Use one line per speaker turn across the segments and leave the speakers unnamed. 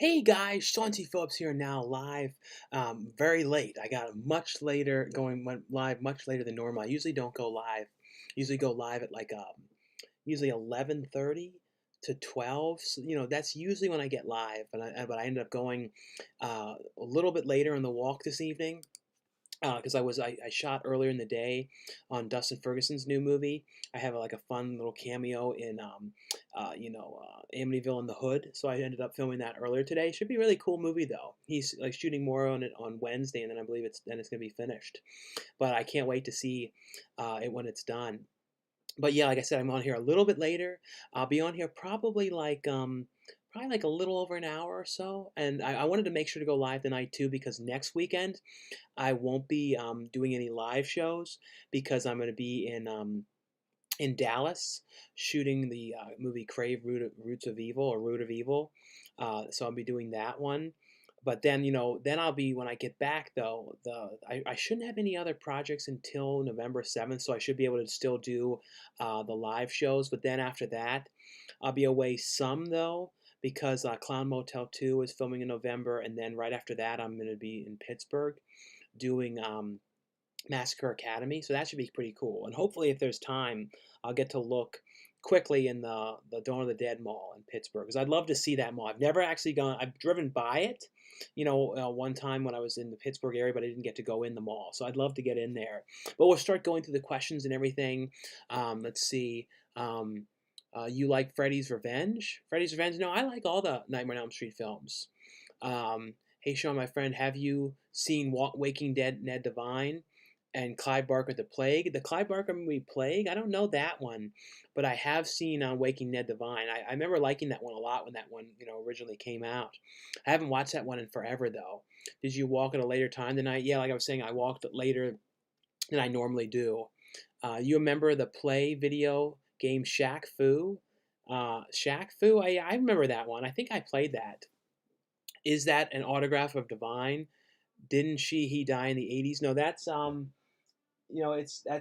Hey guys, Sean T. Phillips here now live, very late. I got much later, went live much later than normal. I usually don't go live. Usually go live at like usually 11:30 to 12. So, that's usually when I get live. But I ended up going a little bit later on the walk this evening because I shot earlier in the day on Dustin Ferguson's new movie. I have like a fun little cameo in Amityville in the Hood, so I ended up filming that earlier today. Should be a really cool movie though. He's like shooting more on it on Wednesday, and then I believe it's gonna be finished. But I can't wait to see it when it's done. But yeah, like I said, I'm on here a little bit later. I'll be on here probably like a little over an hour or so. And I wanted to make sure to go live tonight too because next weekend I won't be doing any live shows because I'm going to be in Dallas shooting the movie Crave Roots of Evil or Root of Evil. So I'll be doing that one. But then, then I'll be, when I get back though, I shouldn't have any other projects until November 7th, so I should be able to still do the live shows. But then after that, I'll be away some though, because Clown Motel 2 is filming in November, and then right after that, I'm going to be in Pittsburgh doing Massacre Academy, so that should be pretty cool. And hopefully, if there's time, I'll get to look quickly in the Dawn of the Dead Mall in Pittsburgh because I'd love to see that mall. I've never actually gone. I've driven by it, one time when I was in the Pittsburgh area, but I didn't get to go in the mall. So I'd love to get in there. But we'll start going through the questions and everything. Let's see. You like Freddy's Revenge? Freddy's Revenge? No, I like all the Nightmare on Elm Street films. Hey, Sean, my friend, have you seen Waking Dead Ned Devine? And Clive Barker the Plague. The Clive Barker movie Plague, I don't know that one, but I have seen Waking Ned Devine. I remember liking that one a lot when that one originally came out. I haven't watched that one in forever though. Did you walk at a later time tonight? Yeah, like I was saying, I walked later than I normally do. You remember the play video game Shaq Fu? Shaq Fu? I remember that one. I think I played that. Is that an autograph of Divine? Didn't he die in the 80s? No, that's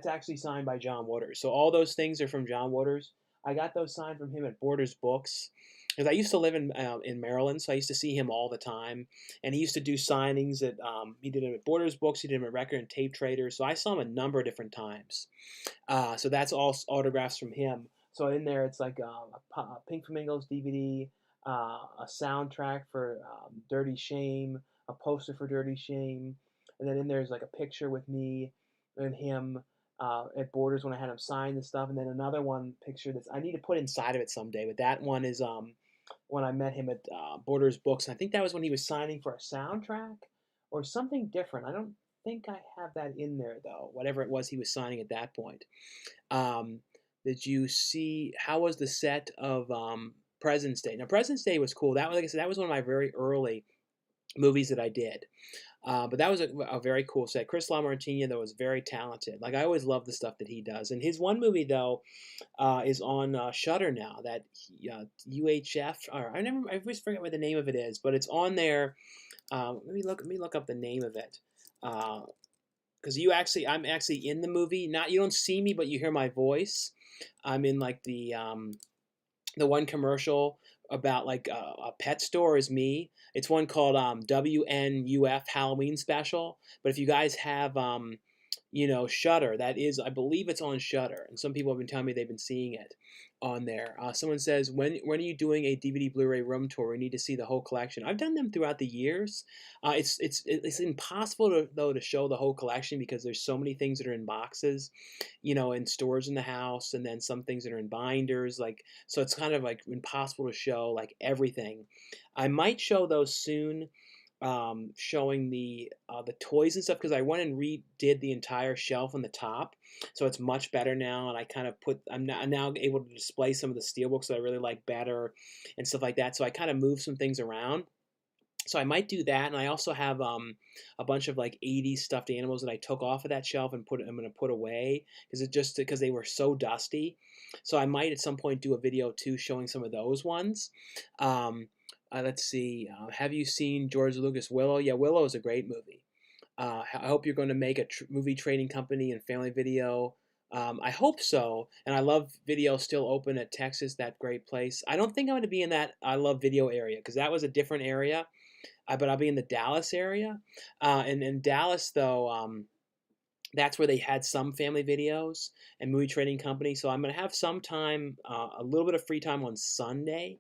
actually signed by John Waters. So all those things are from John Waters. I got those signed from him at Borders Books because I used to live in Maryland, so I used to see him all the time. And he used to do signings at he did them at Borders Books, he did them at Record and Tape Traders. So I saw him a number of different times. So that's all autographs from him. So in there, it's like a Pink Flamingos DVD, a soundtrack for Dirty Shame, a poster for Dirty Shame, and then in there's like a picture with me and him at Borders when I had him sign the stuff, and then another one picture that's I need to put inside of it someday. But that one is when I met him at Borders Books, and I think that was when he was signing for a soundtrack or something different. I don't think I have that in there though. Whatever it was he was signing at that point. Um, did you see how was the set of President's Day? Now President's Day was cool. That was like I said, that was one of my very early movies that I did. But that was a very cool set. Chris LaMartine, though, was very talented. Like I always love the stuff that he does. And his one movie though is on Shudder now. That UHF, or I always forget what the name of it is, but it's on there. Let me look up the name of it. Because I'm actually in the movie. Not you don't see me, but you hear my voice. I'm in like the one commercial about like a pet store is me. It's one called WNUF Halloween Special. But if you guys have Shudder, that is, I believe it's on Shudder, and some people have been telling me they've been seeing it on there. Someone says, when are you doing a DVD Blu-ray room tour? We need to see the whole collection. I've done them throughout the years. It's impossible to show the whole collection because there's so many things that are in boxes, in stores in the house, and then some things that are in binders. Like so, it's kind of like impossible to show like everything. I might show those soon showing the toys and stuff because I went and redid the entire shelf on the top, so it's much better now. And I kind of I'm now able to display some of the steelbooks that I really like better and stuff like that. So I kind of moved some things around. So I might do that, and I also have a bunch of like 80s stuffed animals that I took off of that shelf and I'm going to put away because they were so dusty. So I might at some point do a video too showing some of those ones. Let's see. Have you seen George Lucas Willow? Yeah, Willow is a great movie. I hope you're going to make a movie trading company and family video I hope so, and I love video still open at Texas, that great place. I don't think I'm going to be in that I love video area because that was a different area, but I'll be in the Dallas area. And in Dallas, though, that's where they had some family videos and movie trading company. So I'm going to have some time, a little bit of free time on Sunday.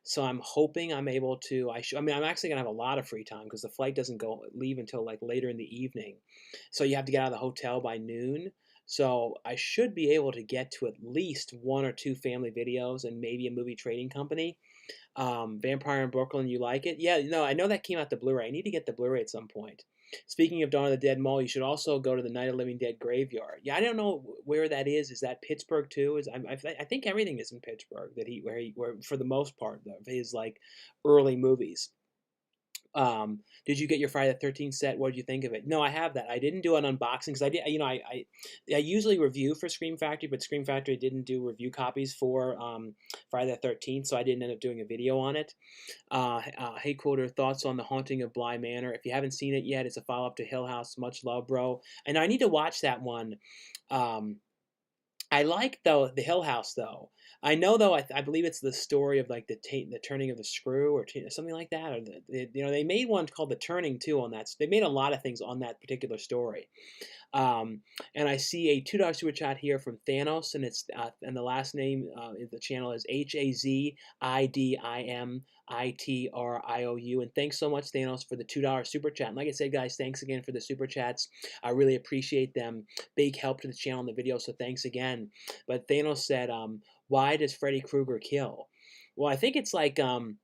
So I'm hoping I'm able to. I mean, I'm actually gonna have a lot of free time because the flight doesn't leave until like later in the evening. So you have to get out of the hotel by noon. So I should be able to get to at least one or two family videos and maybe a movie trading company. Vampire in Brooklyn, you like it? Yeah, no, I know that came out the Blu-ray. I need to get the Blu-ray at some point. Speaking of Dawn of the Dead Mall, you should also go to the Night of the Living Dead graveyard. Yeah, I don't know where that is. Is that Pittsburgh too? I think everything is in Pittsburgh that where for the most part of his like early movies. Did you get your Friday the 13th set? What did you think of it? No, I have that. I didn't do an unboxing because I did. I usually review for Scream Factory, but Scream Factory didn't do review copies for Friday the 13th, so I didn't end up doing a video on it. Hey Quoter, thoughts on The Haunting of Bly Manor? If you haven't seen it yet, it's a follow up to Hill House. Much love, bro. And I need to watch that one. Um, I like though the Hill House though. I know though. I believe it's the story of like the turning of the screw or something like that. Or they made one called The Turning too on that. They made a lot of things on that particular story. Um, and I see a $2 super chat here from Thanos, and it's and the last name of the channel is HAZIDIMITRIOU. And thanks so much, Thanos, for the $2 super chat. And like I said, guys, thanks again for the super chats. I really appreciate them. Big help to the channel and the video, so thanks again. But Thanos said, "Why does Freddy Krueger kill?" Well, I think it's like well,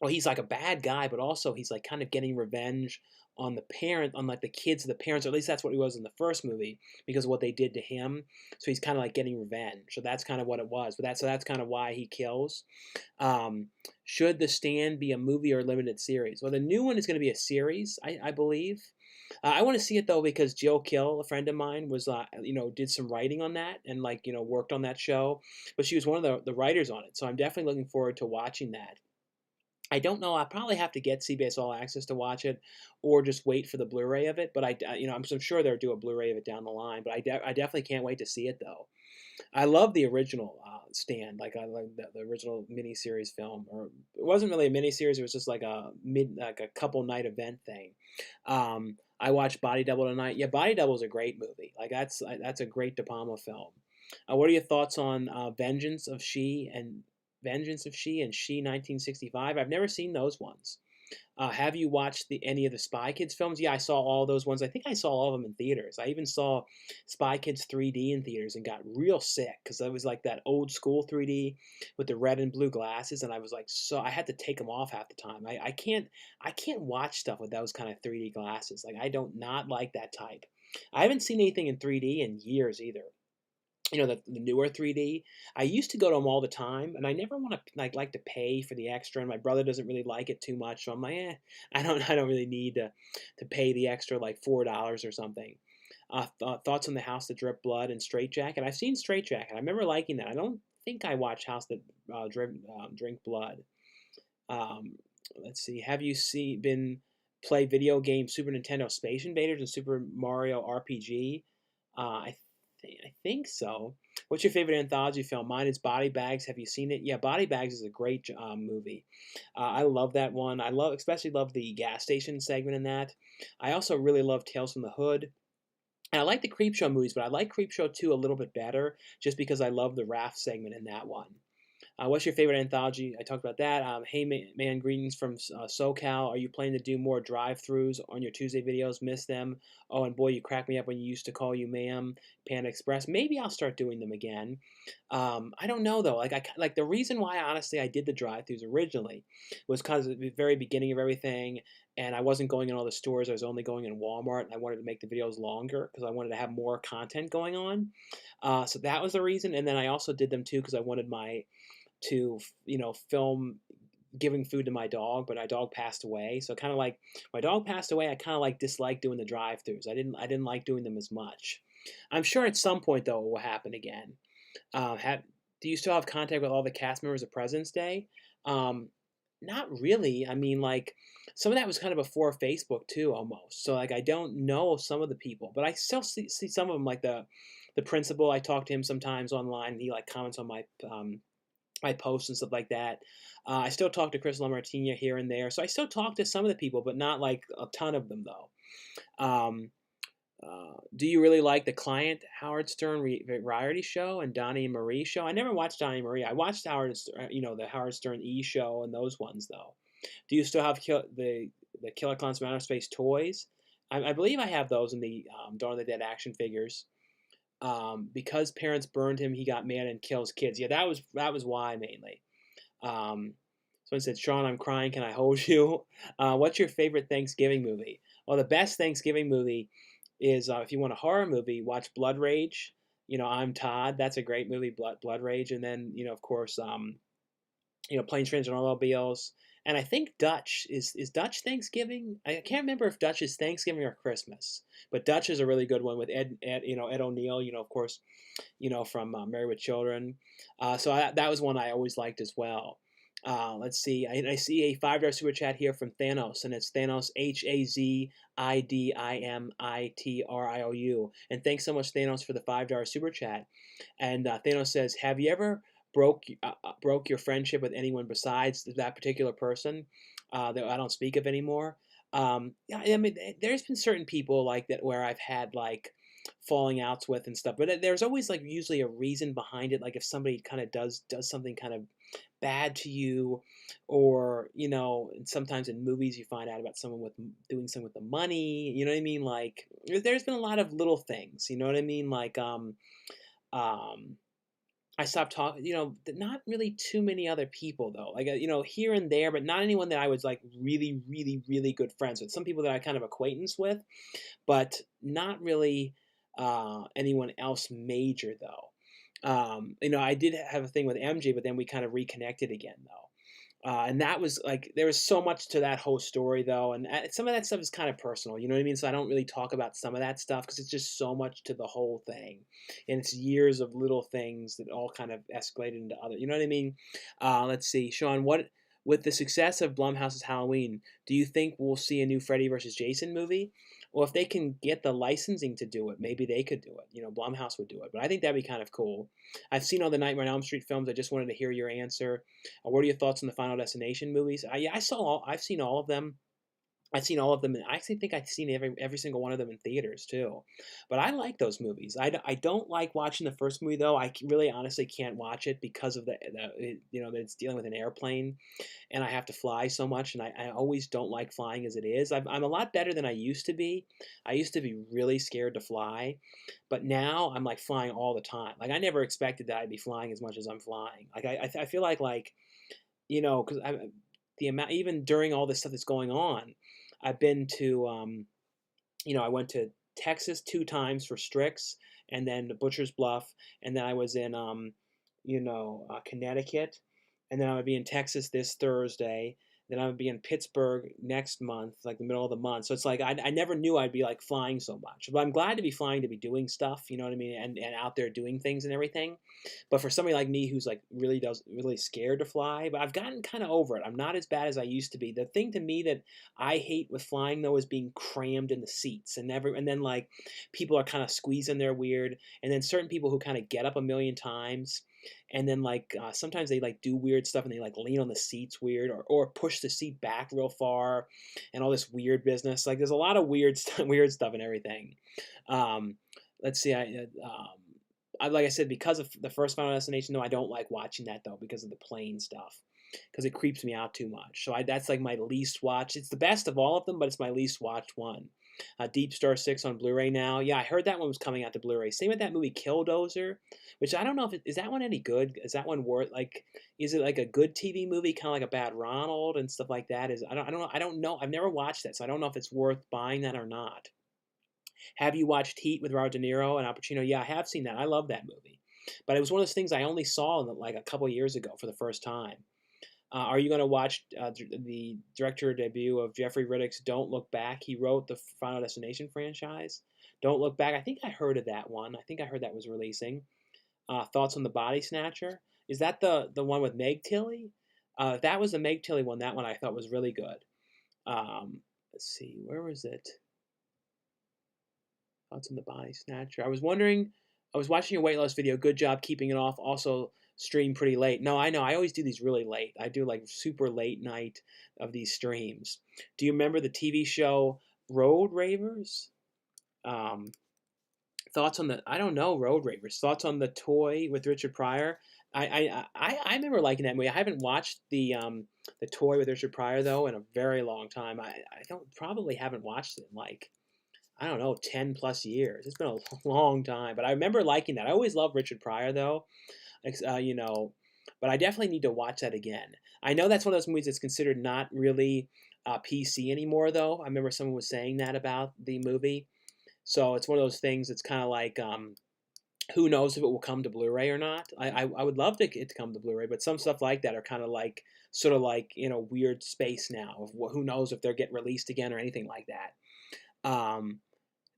he's like a bad guy, but also he's like kind of getting revenge on the parent, on like the kids of the parents, or at least that's what he was in the first movie because of what they did to him. So he's kind of like getting revenge. So that's kind of what it was. But that's kind of why he kills. Should The Stand be a movie or a limited series? Well, the new one is going to be a series, I believe. I want to see it though because Jill Kill, a friend of mine, was did some writing on that and like worked on that show, but she was one of the writers on it. So I'm definitely looking forward to watching that. I don't know. I probably have to get CBS All Access to watch it, or just wait for the Blu-ray of it. But I'm sure they'll do a Blu-ray of it down the line. But I definitely can't wait to see it though. I love the original Stand. Like I like the original miniseries film, or it wasn't really a miniseries. It was just like like a couple night event thing. I watched Body Double tonight. Yeah, Body Double is a great movie. Like that's a great De Palma film. What are your thoughts on Vengeance of She and She 1965? I've never seen those ones. Have you watched any of the Spy Kids films? Yeah, I saw all those ones. I think I saw all of them in theaters. I even saw Spy Kids 3D in theaters and got real sick because it was like that old school 3D with the red and blue glasses, and I was like, so I had to take them off half the time. I can't watch stuff with those kind of 3D glasses. Like I don't not like that type. I haven't seen anything in 3D in years either. The newer 3D. I used to go to them all the time, and I never want to like to pay for the extra. And my brother doesn't really like it too much, so I'm like, I don't really need to pay the extra like $4 or something. Thoughts on the House That Dripped Blood and Straight Jacket? I've seen Straight Jacket. I remember liking that. I don't think I watched House That Drink Blood. Um, let's see. Have you been play video game Super Nintendo Space Invaders and Super Mario RPG? I think so. What's your favorite anthology film? Mine is Body Bags. Have you seen it? Yeah, Body Bags is a great movie. I love that one. Especially love the gas station segment in that. I also really love Tales from the Hood. And I like the Creepshow movies, but I like Creepshow 2 a little bit better just because I love the raft segment in that one. What's your favorite anthology? I talked about that. Hey, man, greetings from SoCal. Are you planning to do more drive-throughs on your Tuesday videos? Miss them. Oh, and boy, you crack me up when you used to call you ma'am, Panda Express. Maybe I'll start doing them again. I don't know, though. Like the reason why, honestly, I did the drive-throughs originally was because at the very beginning of everything, and I wasn't going in all the stores. I was only going in Walmart, and I wanted to make the videos longer because I wanted to have more content going on. So that was the reason. And then I also did them, too, because I wanted to film giving food to my dog, but my dog passed away. So kind of like my dog passed away, I kind of like disliked doing the drive-throughs. I didn't like doing them as much. I'm sure at some point though it will happen again. Do you still have contact with all the cast members of President's Day? Not really. I mean, like some of that was kind of before Facebook too, almost. So like I don't know some of the people, but I still see some of them, like the the principal, I talk to him sometimes online, and he like comments on my posts and stuff like that. I still talk to Chris LaMartina here and there, so I still talk to some of the people, but not like a ton of them though. Um, do you really like the Client Howard Stern variety show and Donnie and Marie show? I never watched Donnie and Marie. I watched the Howard Stern E show and those ones though. Do you still have the Killer Clowns from Outer Space toys? I believe I have those in the Dawn of the Dead action figures. Because parents burned him, he got mad and kills kids. Yeah, that was why mainly. Um, Someone said, Sean, I'm crying. Can I hold you? What's your favorite Thanksgiving movie? Well, the best Thanksgiving movie is if you want a horror movie, watch Blood Rage. I'm Todd. That's a great movie, Blood Rage. And then, of course, Planes, Trains, and Automobiles. And I think Dutch is Dutch Thanksgiving. I can't remember if Dutch is Thanksgiving or Christmas, but Dutch is a really good one with Ed O'Neill. Of course, from Married with Children. That was one I always liked as well. Let's see. I see a $5 super chat here from Thanos, and it's Thanos HAZIDIMITRIOU. And thanks so much, Thanos, for the $5 super chat. And Thanos says, "Have you ever broke your friendship with anyone besides that particular person that I don't speak of anymore?" Yeah, I mean, there's been certain people like that where I've had like falling outs with and stuff, but there's always like usually a reason behind it. Like if somebody kind of does something kind of bad to you, or and sometimes in movies you find out about someone with doing something with the money. You know what I mean? Like there's been a lot of little things. You know what I mean? Like um I stopped talking, not really too many other people though. Like, here and there, but not anyone that I was like really, really, really good friends with. Some people that I kind of acquaintance with, but not really anyone else major though. I did have a thing with MJ, but then we kind of reconnected again though. And that was like there was so much to that whole story though, and some of that stuff is kind of personal, you know what I mean? So I don't really talk about some of that stuff because it's just so much to the whole thing, and it's years of little things that all kind of escalated into other, you know what I mean? Let's see, Sean, what with the success of Blumhouse's Halloween, do you think we'll see a new Freddy versus Jason movie? Well, if they can get the licensing to do it, maybe they could do it. Blumhouse would do it, but I think that'd be kind of cool. I've seen all the Nightmare on Elm Street films. I just wanted to hear your answer. What are your thoughts on the Final Destination movies? Yeah, I've seen all of them. I've seen all of them, and I actually think I've seen every single one of them in theaters too. But I like those movies. I don't like watching the first movie though. I really honestly can't watch it because of that it's dealing with an airplane, and I have to fly so much, and I always don't like flying as it is. I'm a lot better than I used to be. I used to be really scared to fly, but now I'm like flying all the time. Like I never expected that I'd be flying as much as I'm flying. Like I feel like because the amount even during all this stuff that's going on, I've been to I went to Texas 2 times for Strix, and then Butcher's Bluff, and then I was in Connecticut, and then I would be in Texas this Thursday. Then I would be in Pittsburgh next month, like the middle of the month. So it's like I never knew I'd be like flying so much. But I'm glad to be flying, to be doing stuff, you know what I mean, and out there doing things and everything. But for somebody like me who's like really scared to fly, but I've gotten kind of over it. I'm not as bad as I used to be. The thing to me that I hate with flying though is being crammed in the seats, and then like people are kind of squeezing there weird, and then certain people who kind of get up a million times, and then like sometimes they like do weird stuff and they like lean on the seats weird, or push the seat back real far, and all this weird business. Like there's a lot of weird stuff and everything. um, let's see, like I said, because of the first Final Destination though, I don't like watching that though because of the plane stuff, because it creeps me out too much. So that's like my least watch. It's the best of all of them, but it's my least watched one. Deep Star 6 on Blu-ray now. Yeah, I heard that one was coming out to Blu-ray. Same with that movie Killdozer, which I don't know if is that one any good? Is that one worth like? Is it like a good TV movie, kind of like a Bad Ronald and stuff like that? I don't know. I've never watched that, so I don't know if it's worth buying that or not. Have you watched Heat with Robert De Niro and Al Pacino? Yeah, I have seen that. I love that movie, but it was one of those things I only saw like a couple years ago for the first time. Are you going to watch the director debut of Jeffrey Riddick's Don't Look Back? He wrote the Final Destination franchise. Don't Look Back. I think I heard of that one. I think I heard that was releasing. Thoughts on the Body Snatcher? Is that the one with Meg Tilly? If that was the Meg Tilly one, that one I thought was really good. Let's see, where was it? Thoughts on the Body Snatcher. I was wondering I was watching your weight loss video. Good job keeping it off. Also stream pretty late. No, I know. I always do these really late. I do like super late night of these streams. Do you remember the TV show Road Ravers? Um, thoughts on the I don't know Road Ravers. Thoughts on the toy with Richard Pryor? I remember liking that movie. I haven't watched the toy with Richard Pryor though in a very long time. I don't probably haven't watched it in like I don't know 10 plus years. It's been a long time, but I remember liking that. I always loved Richard Pryor though. You know, but I definitely need to watch that again. I know that's one of those movies that's considered not really PC anymore though. I remember someone was saying that about the movie. So it's one of those things that's kind of like, who knows if it will come to Blu-ray or not. I would love it to come to Blu-ray, but some stuff like that are kind of like, sort of like, weird space now. Of who knows if they're getting released again or anything like that.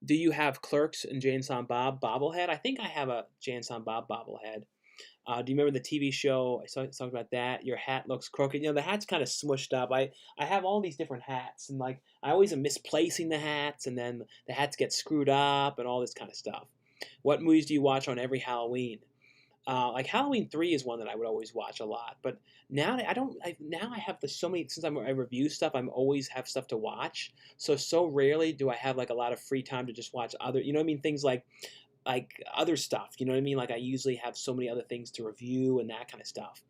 Do you have Clerks and Jay and Silent Bob bobblehead? I think I have a Jay and Silent Bob bobblehead. Do you remember the TV show? I saw talking about that. Your hat looks crooked. The hat's kind of smushed up. I have all these different hats, and like I always am misplacing the hats, and then the hats get screwed up, and all this kind of stuff. What movies do you watch on every Halloween? Like Halloween 3 is one that I would always watch a lot, but now I don't. Now I have so many since I review stuff. I'm always have stuff to watch, so rarely do I have like a lot of free time to just watch other. You know what I mean? Things like other stuff. You know what I mean? Like I usually have so many other things to review and that kind of stuff.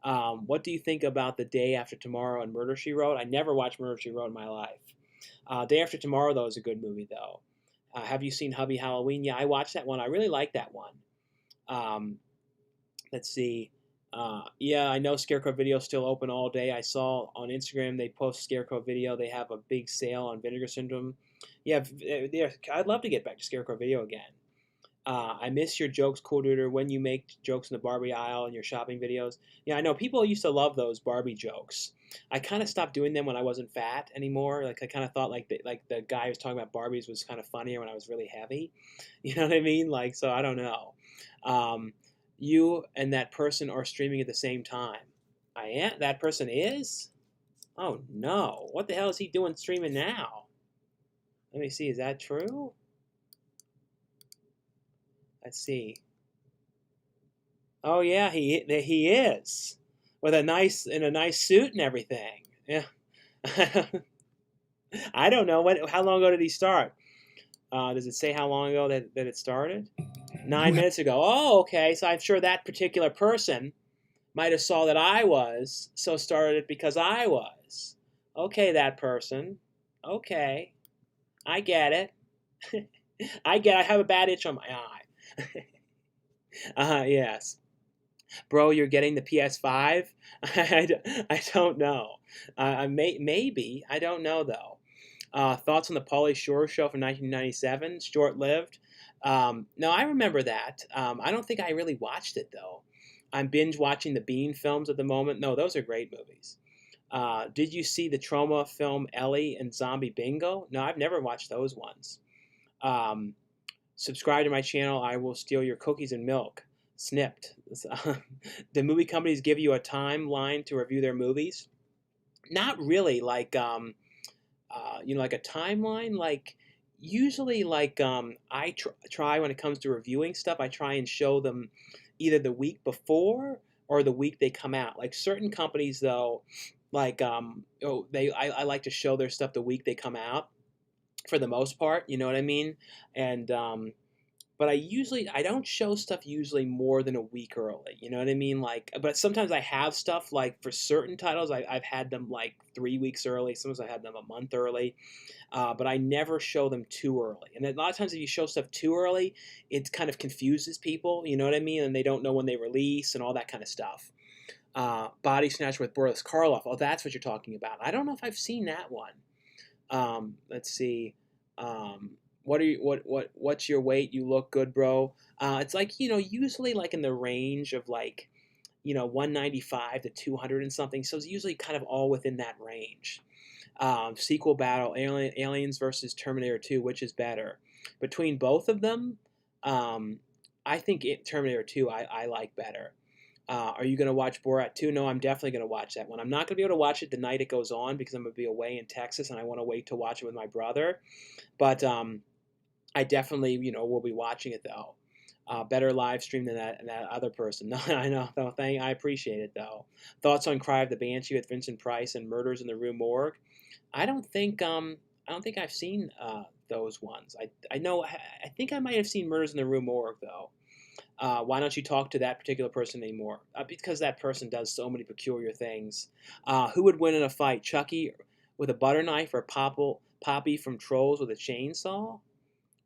What do you think about The Day After Tomorrow and Murder She Wrote? I never watched Murder She Wrote in my life. Day After Tomorrow though is a good movie though. Have you seen Hubby Halloween? Yeah, I watched that one. I really like that one. Um, let's see. Yeah, I know Scarecrow Video is still open all day. I saw on Instagram they post Scarecrow Video. They have a big sale on Vinegar Syndrome. Yeah, I'd love to get back to Scarecrow Video again. I miss your jokes, coolduder, when you make jokes in the Barbie aisle in your shopping videos. Yeah, I know people used to love those Barbie jokes. I kind of stopped doing them when I wasn't fat anymore. Like I kind of thought like the guy who was talking about Barbies was kind of funnier when I was really heavy. You know what I mean? Like so I don't know. Um, you and that person are streaming at the same time. I am. That person is. Oh no! What the hell is he doing streaming now? Let me see. Is that true? Let's see. Oh yeah, he is with a nice suit and everything. Yeah. I don't know how long ago did he start? Does it say how long ago that it started? 9 minutes ago. Oh, okay. So I'm sure that particular person might have saw that I was, so started it because I was. Okay, that person. Okay, I get it. I have a bad itch on my eye. Yes. Bro, you're getting the PS5? I don't know. Maybe. I don't know, though. Thoughts on the Pauly Shore show from 1997? Short-lived. No, I remember that. I don't think I really watched it, though. I'm binge watching the Bean films at the moment. No, those are great movies. Did you see the Trauma film Ellie and Zombie Bingo? No, I've never watched those ones. Um, Subscribe to my channel. I will steal your cookies and milk. Snipped. The movie companies give you a timeline to review their movies. Not really like like a timeline. Like usually like I try when it comes to reviewing stuff. I try and show them either the week before or the week they come out. Like certain companies though, like I like to show their stuff the week they come out for the most part. You know what I mean? And but I don't show stuff usually more than a week early. You know what I mean? Like, but sometimes I have stuff like for certain titles, I've had them like 3 weeks early. Sometimes I had them a month early, but I never show them too early. And a lot of times, if you show stuff too early, it kind of confuses people. You know what I mean? And they don't know when they release and all that kind of stuff. Body Snatch with Boris Karloff. Oh, that's what you're talking about. I don't know if I've seen that one. Let's see. What's your weight? You look good, bro. It's like, usually like in the range of like, 195 to 200 and something. So it's usually kind of all within that range. Sequel battle, Aliens versus Terminator 2, which is better? Between both of them, I think Terminator 2 I like better. Are you going to watch Borat 2? No, I'm definitely going to watch that one. I'm not going to be able to watch it the night it goes on because I'm going to be away in Texas and I want to wait to watch it with my brother. But I definitely, will be watching it though. Better live stream than that other person. No, I know. No, I appreciate it though. Thoughts on Cry of the Banshee with Vincent Price and Murders in the Rue Morgue? I don't think I don't think I've seen those ones. I know I think I might have seen Murders in the Rue Morgue though. Why don't you talk to that particular person anymore? Because that person does so many peculiar things. Who would win in a fight, Chucky with a butter knife or Poppy from Trolls with a chainsaw?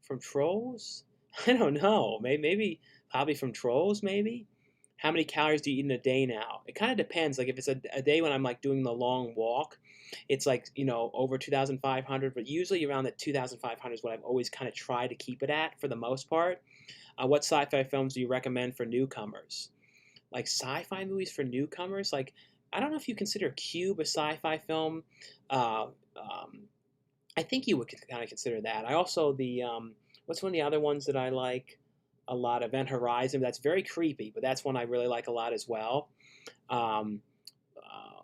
From Trolls? I don't know. Maybe Poppy from Trolls. Maybe. How many calories do you eat in a day now? It kind of depends. Like if it's a day when I'm like doing the long walk, it's like over 2,500. But usually around the 2,500 is what I've always kind of tried to keep it at for the most part. What sci-fi films do you recommend for newcomers? Like sci-fi movies for newcomers? Like I don't know if you consider Cube a sci-fi film. Uh, I think you would kind of consider that. I also the what's one of the other ones that I like a lot? Event Horizon. That's very creepy, but that's one I really like a lot as well. Um,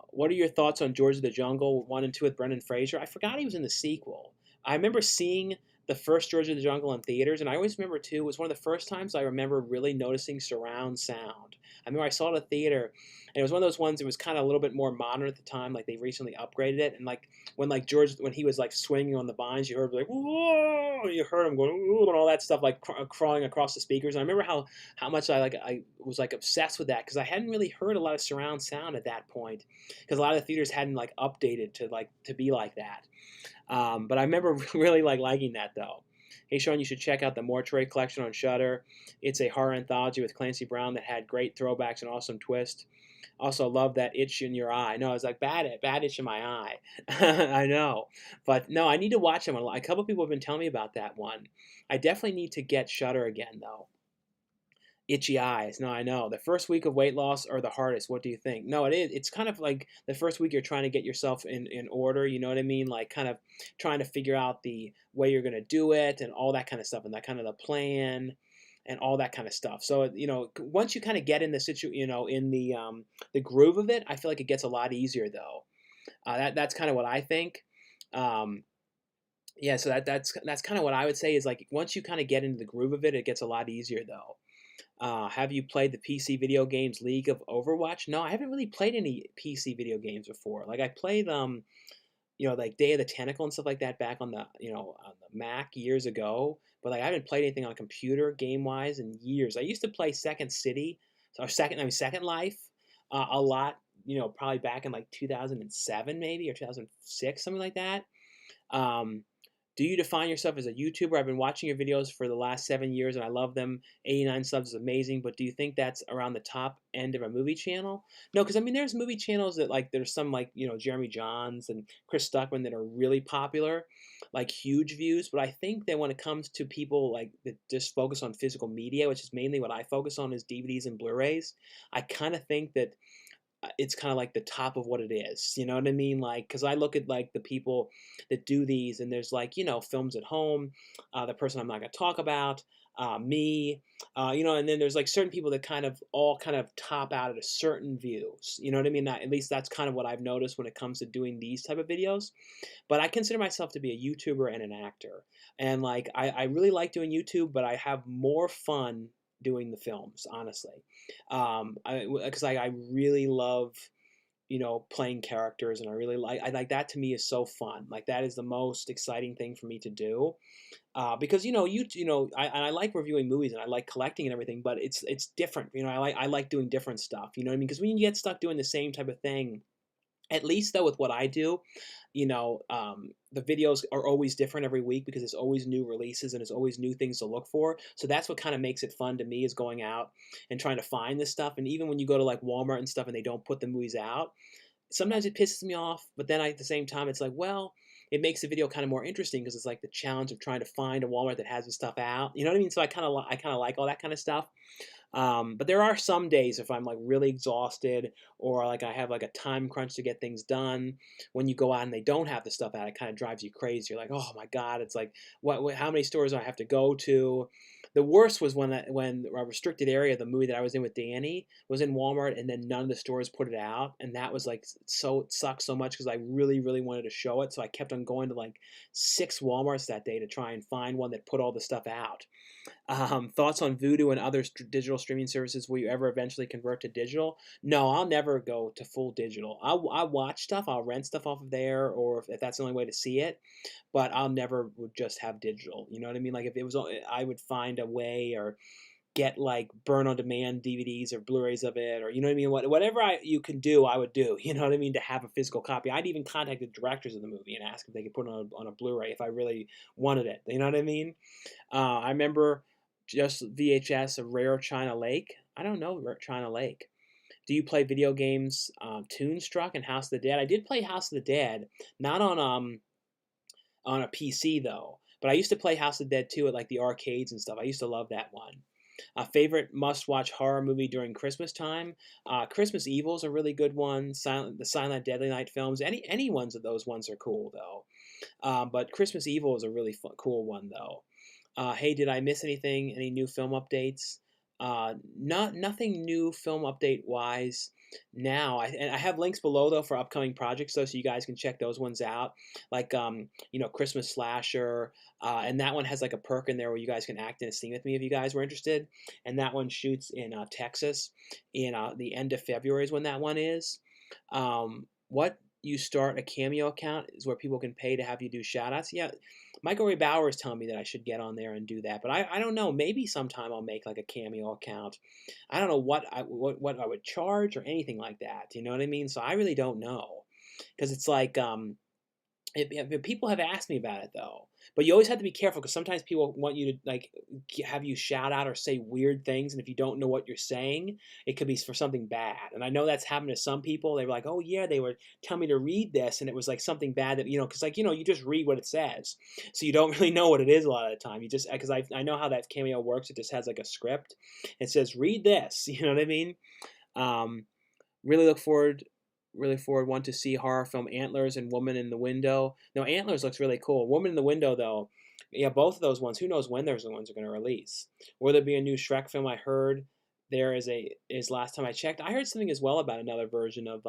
what are your thoughts on George of the Jungle 1 and 2 with Brendan Fraser? I forgot he was in the sequel. I remember seeing the first George of the Jungle in theaters, and I always remember too. It was one of the first times I remember really noticing surround sound. I remember I saw it at the theater, and it was one of those ones. It was kind of a little bit more modern at the time, like they recently upgraded it. And like when George, when he was like swinging on the vines, you heard like whoa, you heard him going ooh, and all that stuff like crawling across the speakers. And I remember how much I was like obsessed with that because I hadn't really heard a lot of surround sound at that point because a lot of the theaters hadn't like updated to be like that. But I remember really like liking that though. Hey Sean, you should check out the Mortuary Collection on Shudder. It's a horror anthology with Clancy Brown that had great throwbacks and awesome twist. Also love that itch in your eye. No, it's like bad itch in my eye. I know, but no, I need to watch them. A couple people have been telling me about that one. I definitely need to get Shudder again though. Itchy eyes. No, I know. The first week of weight loss are the hardest. What do you think? No, it is. It's kind of like the first week you're trying to get yourself in order. You know what I mean? Like kind of trying to figure out the way you're going to do it and all that kind of stuff and that kind of the plan and all that kind of stuff. So once you kind of get in the in the groove of it, I feel like it gets a lot easier though. That's kind of what I think. Um, yeah, so that's kind of what I would say is like once you kind of get into the groove of it, it gets a lot easier though. Have you played the PC video games League of Overwatch? No, I haven't really played any PC video games before. Like I played like Day of the Tentacle and stuff like that back on the on the Mac years ago. But like I haven't played anything on a computer game wise in years. I used to play Second City, or Second Life, a lot. Probably back in like 2007 maybe or 2006, something like that. Um, do you define yourself as a YouTuber? I've been watching your videos for the last 7 years and I love them. 89 subs is amazing, but do you think that's around the top end of a movie channel? No, because I mean, there's movie channels that like there's some like Jeremy Johns and Chris Stuckman that are really popular, like huge views. But I think that when it comes to people like that just focus on physical media, which is mainly what I focus on, is DVDs and Blu-rays. I kind of think that it's kind of like the top of what it is. You know what I mean? Like, because I look at like the people that do these, and there's like films at home, the person I'm not going to talk about, me, and then there's like certain people that kind of all kind of top out at a certain views. You know what I mean? At least that's kind of what I've noticed when it comes to doing these type of videos. But I consider myself to be a YouTuber and an actor, and like I really like doing YouTube, but I have more fun doing the films, honestly, because I really love playing characters, and I like that. To me is so fun. Like that is the most exciting thing for me to do, because I like reviewing movies and I like collecting and everything, but it's different. I like doing different stuff. You know what I mean? Because when you get stuck doing the same type of thing, at least though with what I do, the videos are always different every week because there's always new releases and there's always new things to look for. So that's what kind of makes it fun to me, is going out and trying to find this stuff. And even when you go to like Walmart and stuff and they don't put the movies out, sometimes it pisses me off. But then at the same time, it's like, well, it makes the video kind of more interesting because it's like the challenge of trying to find a Walmart that has the stuff out. You know what I mean? So I kind of like all that kind of stuff. But there are some days if I'm like really exhausted or like I have like a time crunch to get things done. When you go out and they don't have the stuff out, it kind of drives you crazy. You're like, oh my god, it's like how many stores do I have to go to? The worst was when a restricted area, the movie that I was in with Danny, was in Walmart, and then none of the stores put it out, and that was like so it sucked so much because I really really wanted to show it, so I kept on going to like 6 Walmarts that day to try and find one that put all the stuff out. Thoughts on Vudu and other digital streaming services? Will you ever eventually convert to digital? No, I'll never go to full digital. I watch stuff. I'll rent stuff off of there, or if that's the only way to see it. But I'll never would just have digital. You know what I mean? Like if it was, I would find a way or get like burn on demand DVDs or Blu-rays of it, or you know what I mean. Whatever you can do, I would do. You know what I mean? To have a physical copy. I'd even contact the directors of the movie and ask if they could put it on a Blu-ray if I really wanted it. You know what I mean? I remember just VHS of Rare China Lake. I don't know China Lake. Do you play video games? Toonstruck and House of the Dead. I did play House of the Dead, not on a PC though. But I used to play House of the Dead too at like the arcades and stuff. I used to love that one. Favorite must-watch horror movie during Christmas time? Christmas Evil is a really good one. The Silent Deadly Night films. Any ones of those ones are cool though. But Christmas Evil is a really cool one though. Hey, did I miss anything? Any new film updates? Nothing new film update wise now. And I have links below though for upcoming projects though, so you guys can check those ones out. Like Christmas Slasher, and that one has like a perk in there where you guys can act in a scene with me if you guys were interested. And that one shoots in Texas in the end of February is when that one is. What you start a Cameo account is where people can pay to have you do shout outs. Yeah, Michael Ray Bauer is telling me that I should get on there and do that, but I don't know. Maybe sometime I'll make like a Cameo account. I don't know what I would charge or anything like that. You know what I mean? So I really don't know because it's like people have asked me about it though, but you always have to be careful because sometimes people want you to like have you shout out or say weird things, and if you don't know what you're saying, it could be for something bad. And I know that's happened to some people. They were like, "Oh yeah, they were telling me to read this," and it was like something bad that because you just read what it says, so you don't really know what it is a lot of the time. You just because I know how that Cameo works. It just has like a script. It says read this. You know what I mean? Um, really look forward want to see horror film Antlers and Woman in the Window. No, Antlers looks really cool. Woman in the Window though, yeah, both of those ones. Who knows when those ones are going to release? Will there be a new Shrek film? I heard there is last time I checked. I heard something as well about another version of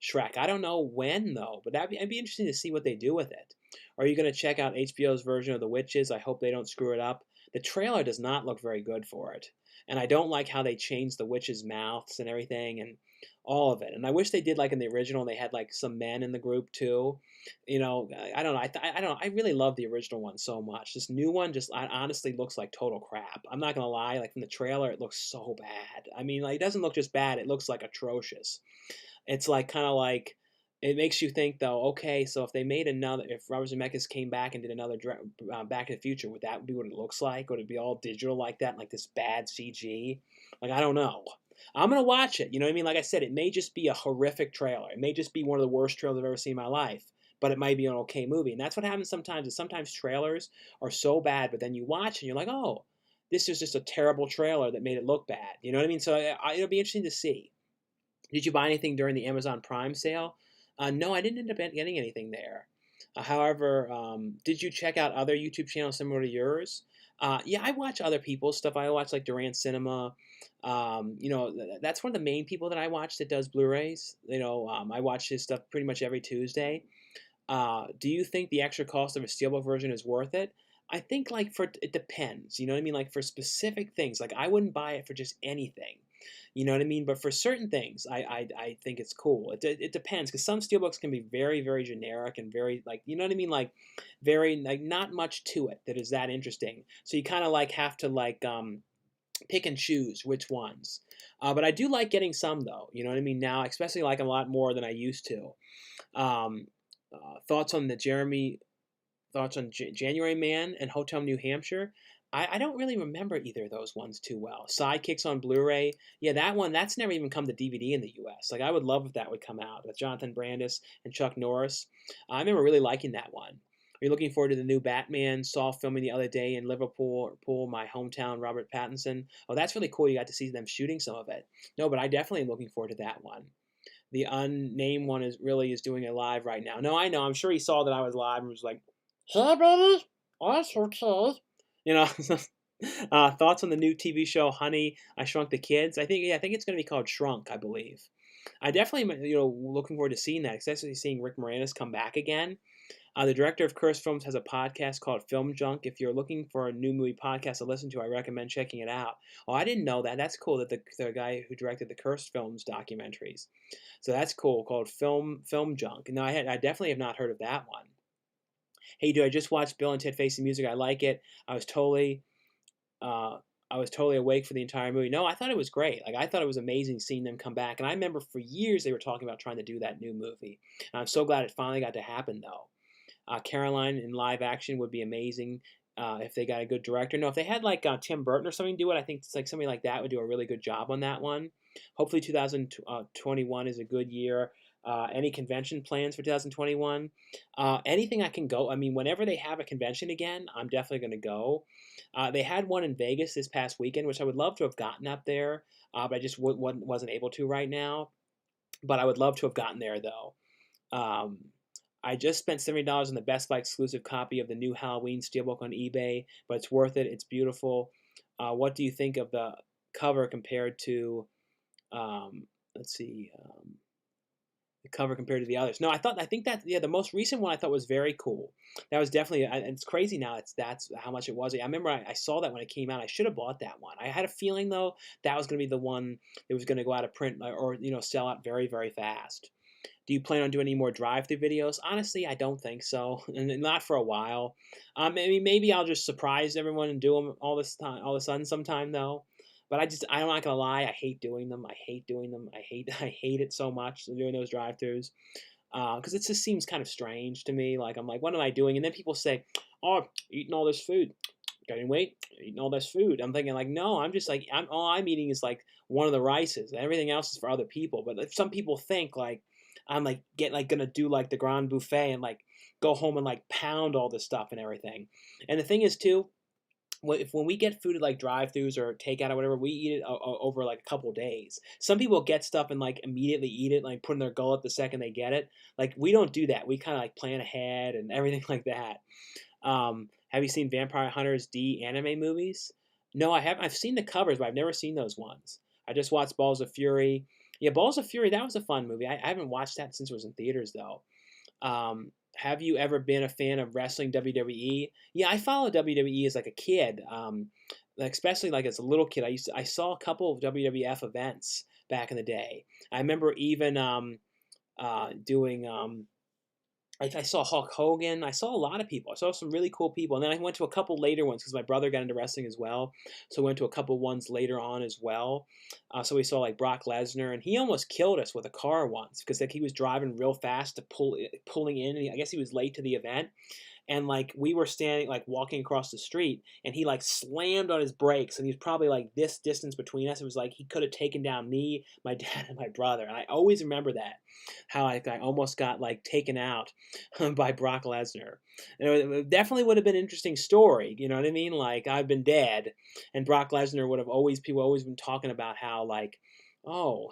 Shrek. I don't know when though, but it'd be interesting to see what they do with it. Are you going to check out HBO's version of The Witches? I hope they don't screw it up. The trailer does not look very good for it, and I don't like how they changed the witches' mouths and everything, and all of it. And I wish they did like in the original. They had like some men in the group too. I don't know. I don't know. I really love the original one so much. This new one just honestly looks like total crap. I'm not gonna lie. Like from the trailer, it looks so bad. I mean, like it doesn't look just bad. It looks like atrocious. It's like kind of like it makes you think though. Okay, so if they made another, if Robert Zemeckis came back and did another Back to the Future, would that be what it looks like? Would it be all digital like that, like this bad CG? Like I don't know. I'm gonna watch it. You know what I mean? Like I said, it may just be a horrific trailer. It may just be one of the worst trailers I've ever seen in my life. But it might be an okay movie, and that's what happens sometimes. Is sometimes trailers are so bad, but then you watch and you're like, oh, this is just a terrible trailer that made it look bad. You know what I mean? So it'll be interesting to see. Did you buy anything during the Amazon Prime sale? No, I didn't end up getting anything there. However, did you check out other YouTube channels similar to yours? Yeah, I watch other people's stuff. I watch like Durant Cinema. That's one of the main people that I watch that does Blu-rays. I watch his stuff pretty much every Tuesday. Do you think the extra cost of a Steelbook version is worth it? I think it depends. You know what I mean? Like for specific things, like I wouldn't buy it for just anything. You know what I mean? But for certain things, I think it's cool. It depends because some steelbooks can be very very generic and very like you know what I mean like very like not much to it that is that interesting. So you kind of like have to like pick and choose which ones. But I do like getting some though. You know what I mean? Now, especially like a lot more than I used to. Um, thoughts on January Man and Hotel New Hampshire. I don't really remember either of those ones too well. Sidekicks on Blu-ray. Yeah, that one, that's never even come to DVD in the US. Like, I would love if that would come out with Jonathan Brandis and Chuck Norris. I remember really liking that one. Are you looking forward to the new Batman? Saw filming the other day in Liverpool, my hometown, Robert Pattinson. Oh, that's really cool. You got to see them shooting some of it. No, but I definitely am looking forward to that one. The unnamed one is doing it live right now. No, I know. I'm sure he saw that I was live and was like, "Hey, baby, that's okay." You know. Thoughts on the new TV show Honey, I Shrunk the Kids? I think it's going to be called Shrunk, I believe. I definitely am, looking forward to seeing that, especially seeing Rick Moranis come back again. The director of Cursed Films has a podcast called Film Junk. If you're looking for a new movie podcast to listen to, I recommend checking it out. Oh, I didn't know that. That's cool that the guy who directed the Cursed Films documentaries. So that's cool. Called Film Junk. No, I definitely have not heard of that one. Hey, dude, I just watched Bill and Ted Face the Music. I like it. Uh, I was totally awake for the entire movie. No, I thought it was great. Like I thought it was amazing seeing them come back. And I remember for years they were talking about trying to do that new movie. And I'm so glad it finally got to happen, though. Caroline in live action would be amazing if they got a good director. No, if they had like Tim Burton or something do it, I think it's like somebody like that would do a really good job on that one. Hopefully, 2021 is a good year. Any convention plans for 2021? Anything I can go. I mean, whenever they have a convention again, I'm definitely going to go. They had one in Vegas this past weekend, which I would love to have gotten up there, but I just wasn't able to right now. But I would love to have gotten there though. Um, I just spent $70 on the Best Buy exclusive copy of the new Halloween Steelbook on eBay, but it's worth it. It's beautiful. What do you think of the cover compared to, let's see, the cover compared to the others? No, I think that, yeah, the most recent one I thought was very cool. That was definitely, and it's crazy now. That's how much it was. I remember I saw that when it came out. I should have bought that one. I had a feeling though that was going to be the one that was going to go out of print or sell out very, very fast. Do you plan on doing any more drive-through videos? Honestly, I don't think so, and not for a while. Maybe I'll just surprise everyone and do them all this time, all of a sudden, sometime though. But I'm not gonna lie, I hate doing them. I hate doing them. I hate it so much doing those drive-throughs because it just seems kind of strange to me. Like I'm like, what am I doing? And then people say, "Oh, eating all this food, gaining weight, eating all this food." I'm thinking like, no, I'm just like, all I'm eating is like one of the rices. Everything else is for other people. But if some people think like I'm like gonna do like the grand buffet and like go home and like pound all this stuff and everything. And the thing is too, when we get food at like drive-throughs or takeout or whatever, we eat it over like a couple days. Some people get stuff and like immediately eat it, like put in their gullet the second they get it. Like we don't do that. We kind of like plan ahead and everything like that. Have you seen Vampire Hunters D anime movies? No, I haven't. I've seen the covers, but I've never seen those ones. I just watched Balls of Fury. Yeah, Balls of Fury, that was a fun movie. I haven't watched that since it was in theaters, though. Have you ever been a fan of wrestling WWE? Yeah, I followed WWE as like a kid, like especially like as a little kid. I saw a couple of WWF events back in the day. I remember even doing I saw Hulk Hogan. I saw a lot of people. I saw some really cool people, and then I went to a couple later ones because my brother got into wrestling as well. So I went to a couple ones later on as well. So we saw like Brock Lesnar, and he almost killed us with a car once because like he was driving real fast to pulling in. And I guess he was late to the event, and like we were standing like walking across the street, and he like slammed on his brakes, and he was probably like this distance between us. It was like he could have taken down me, my dad, and my brother. And I always remember that, how I almost got like taken out by Brock Lesnar. And it definitely would have been an interesting story. You know what I mean? Like I've been dead, and Brock Lesnar would have people always been talking about how like, oh,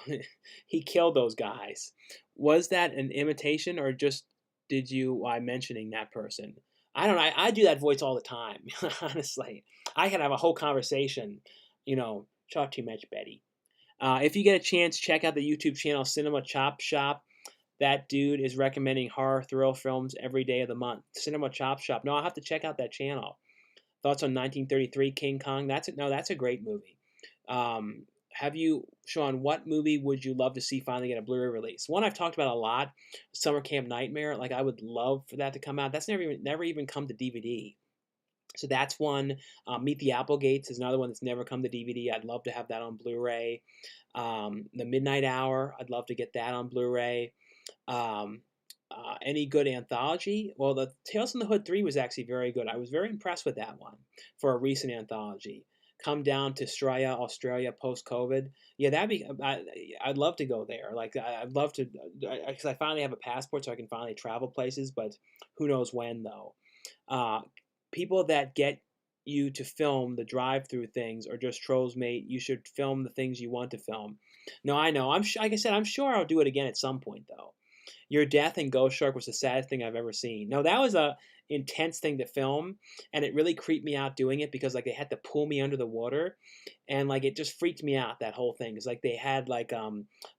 he killed those guys. Was that an imitation or just did you I mentioning that person? I don't know. I do that voice all the time. Honestly, I can have a whole conversation. Talk too much, Betty. If you get a chance, check out the YouTube channel Cinema Chop Shop. That dude is recommending horror thrill films every day of the month. Cinema Chop Shop. No, I'll have to check out that channel. Thoughts on 1933 King Kong? That's a great movie. Sean, what movie would you love to see finally get a Blu-ray release? One I've talked about a lot, Summer Camp Nightmare. Like I would love for that to come out. That's never even come to DVD. So that's one. Meet the Applegates is another one that's never come to DVD. I'd love to have that on Blu-ray. The Midnight Hour, I'd love to get that on Blu-ray. Any good anthology? Well, the Tales from the Hood 3 was actually very good. I was very impressed with that one for a recent anthology. Come down to Australia post-COVID. Yeah, I'd love to go there. Like, I'd love to, because I finally have a passport so I can finally travel places, but who knows when, though. Uh, People that get you to film the drive-through things are just trolls, mate. You should film the things you want to film. No, I know. Like I said, I'm sure I'll do it again at some point, though. Your death in Ghost Shark was the saddest thing I've ever seen. No, that was a intense thing to film, and it really creeped me out doing it because like they had to pull me under the water, and like it just freaked me out that whole thing. It's like they had like a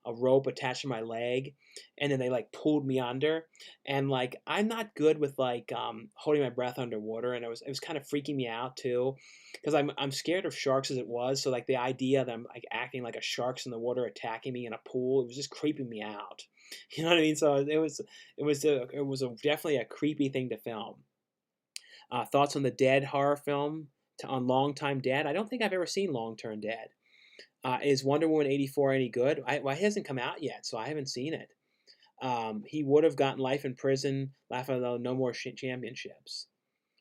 rope attached to my leg, and then they like pulled me under, and like I'm not good with like holding my breath underwater, and it was kind of freaking me out too, because I'm scared of sharks as it was. So like the idea that I'm like acting like a shark's in the water attacking me in a pool, it was just creeping me out. You know what I mean? So definitely a creepy thing to film. Thoughts on the Dead horror film on Long Time Dead? I don't think I've ever seen Long Term Dead. Is Wonder Woman 84 any good? Well, it hasn't come out yet, so I haven't seen it. He would have gotten life in prison, laughing though, no more championships.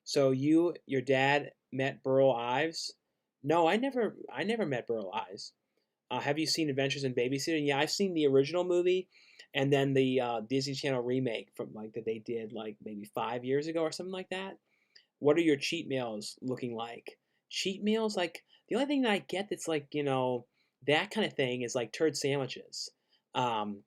So your dad met Burl Ives? No, I never met Burl Ives. Have you seen Adventures in Babysitting? Yeah, I've seen the original movie, and then the Disney Channel remake from like that they did like maybe 5 years ago or something like that. What are your cheat meals looking like? Cheat meals, like the only thing that I get that's like that kind of thing is like turd sandwiches. Um,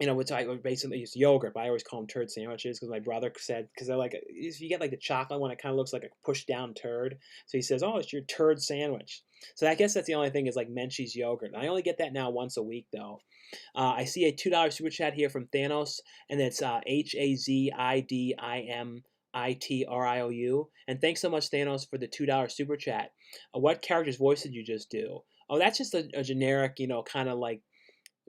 which I basically use yogurt, but I always call them turd sandwiches because my brother said, because they're like, if you get like the chocolate one, it kind of looks like a pushed down turd. So he says, oh, it's your turd sandwich. So I guess that's the only thing is like Menchie's yogurt. I only get that now once a week though. I see a $2 super chat here from Thanos, and it's HAZIDIMITRIOU. And thanks so much, Thanos, for the $2 super chat. What character's voice did you just do? Oh, that's just a generic, kind of like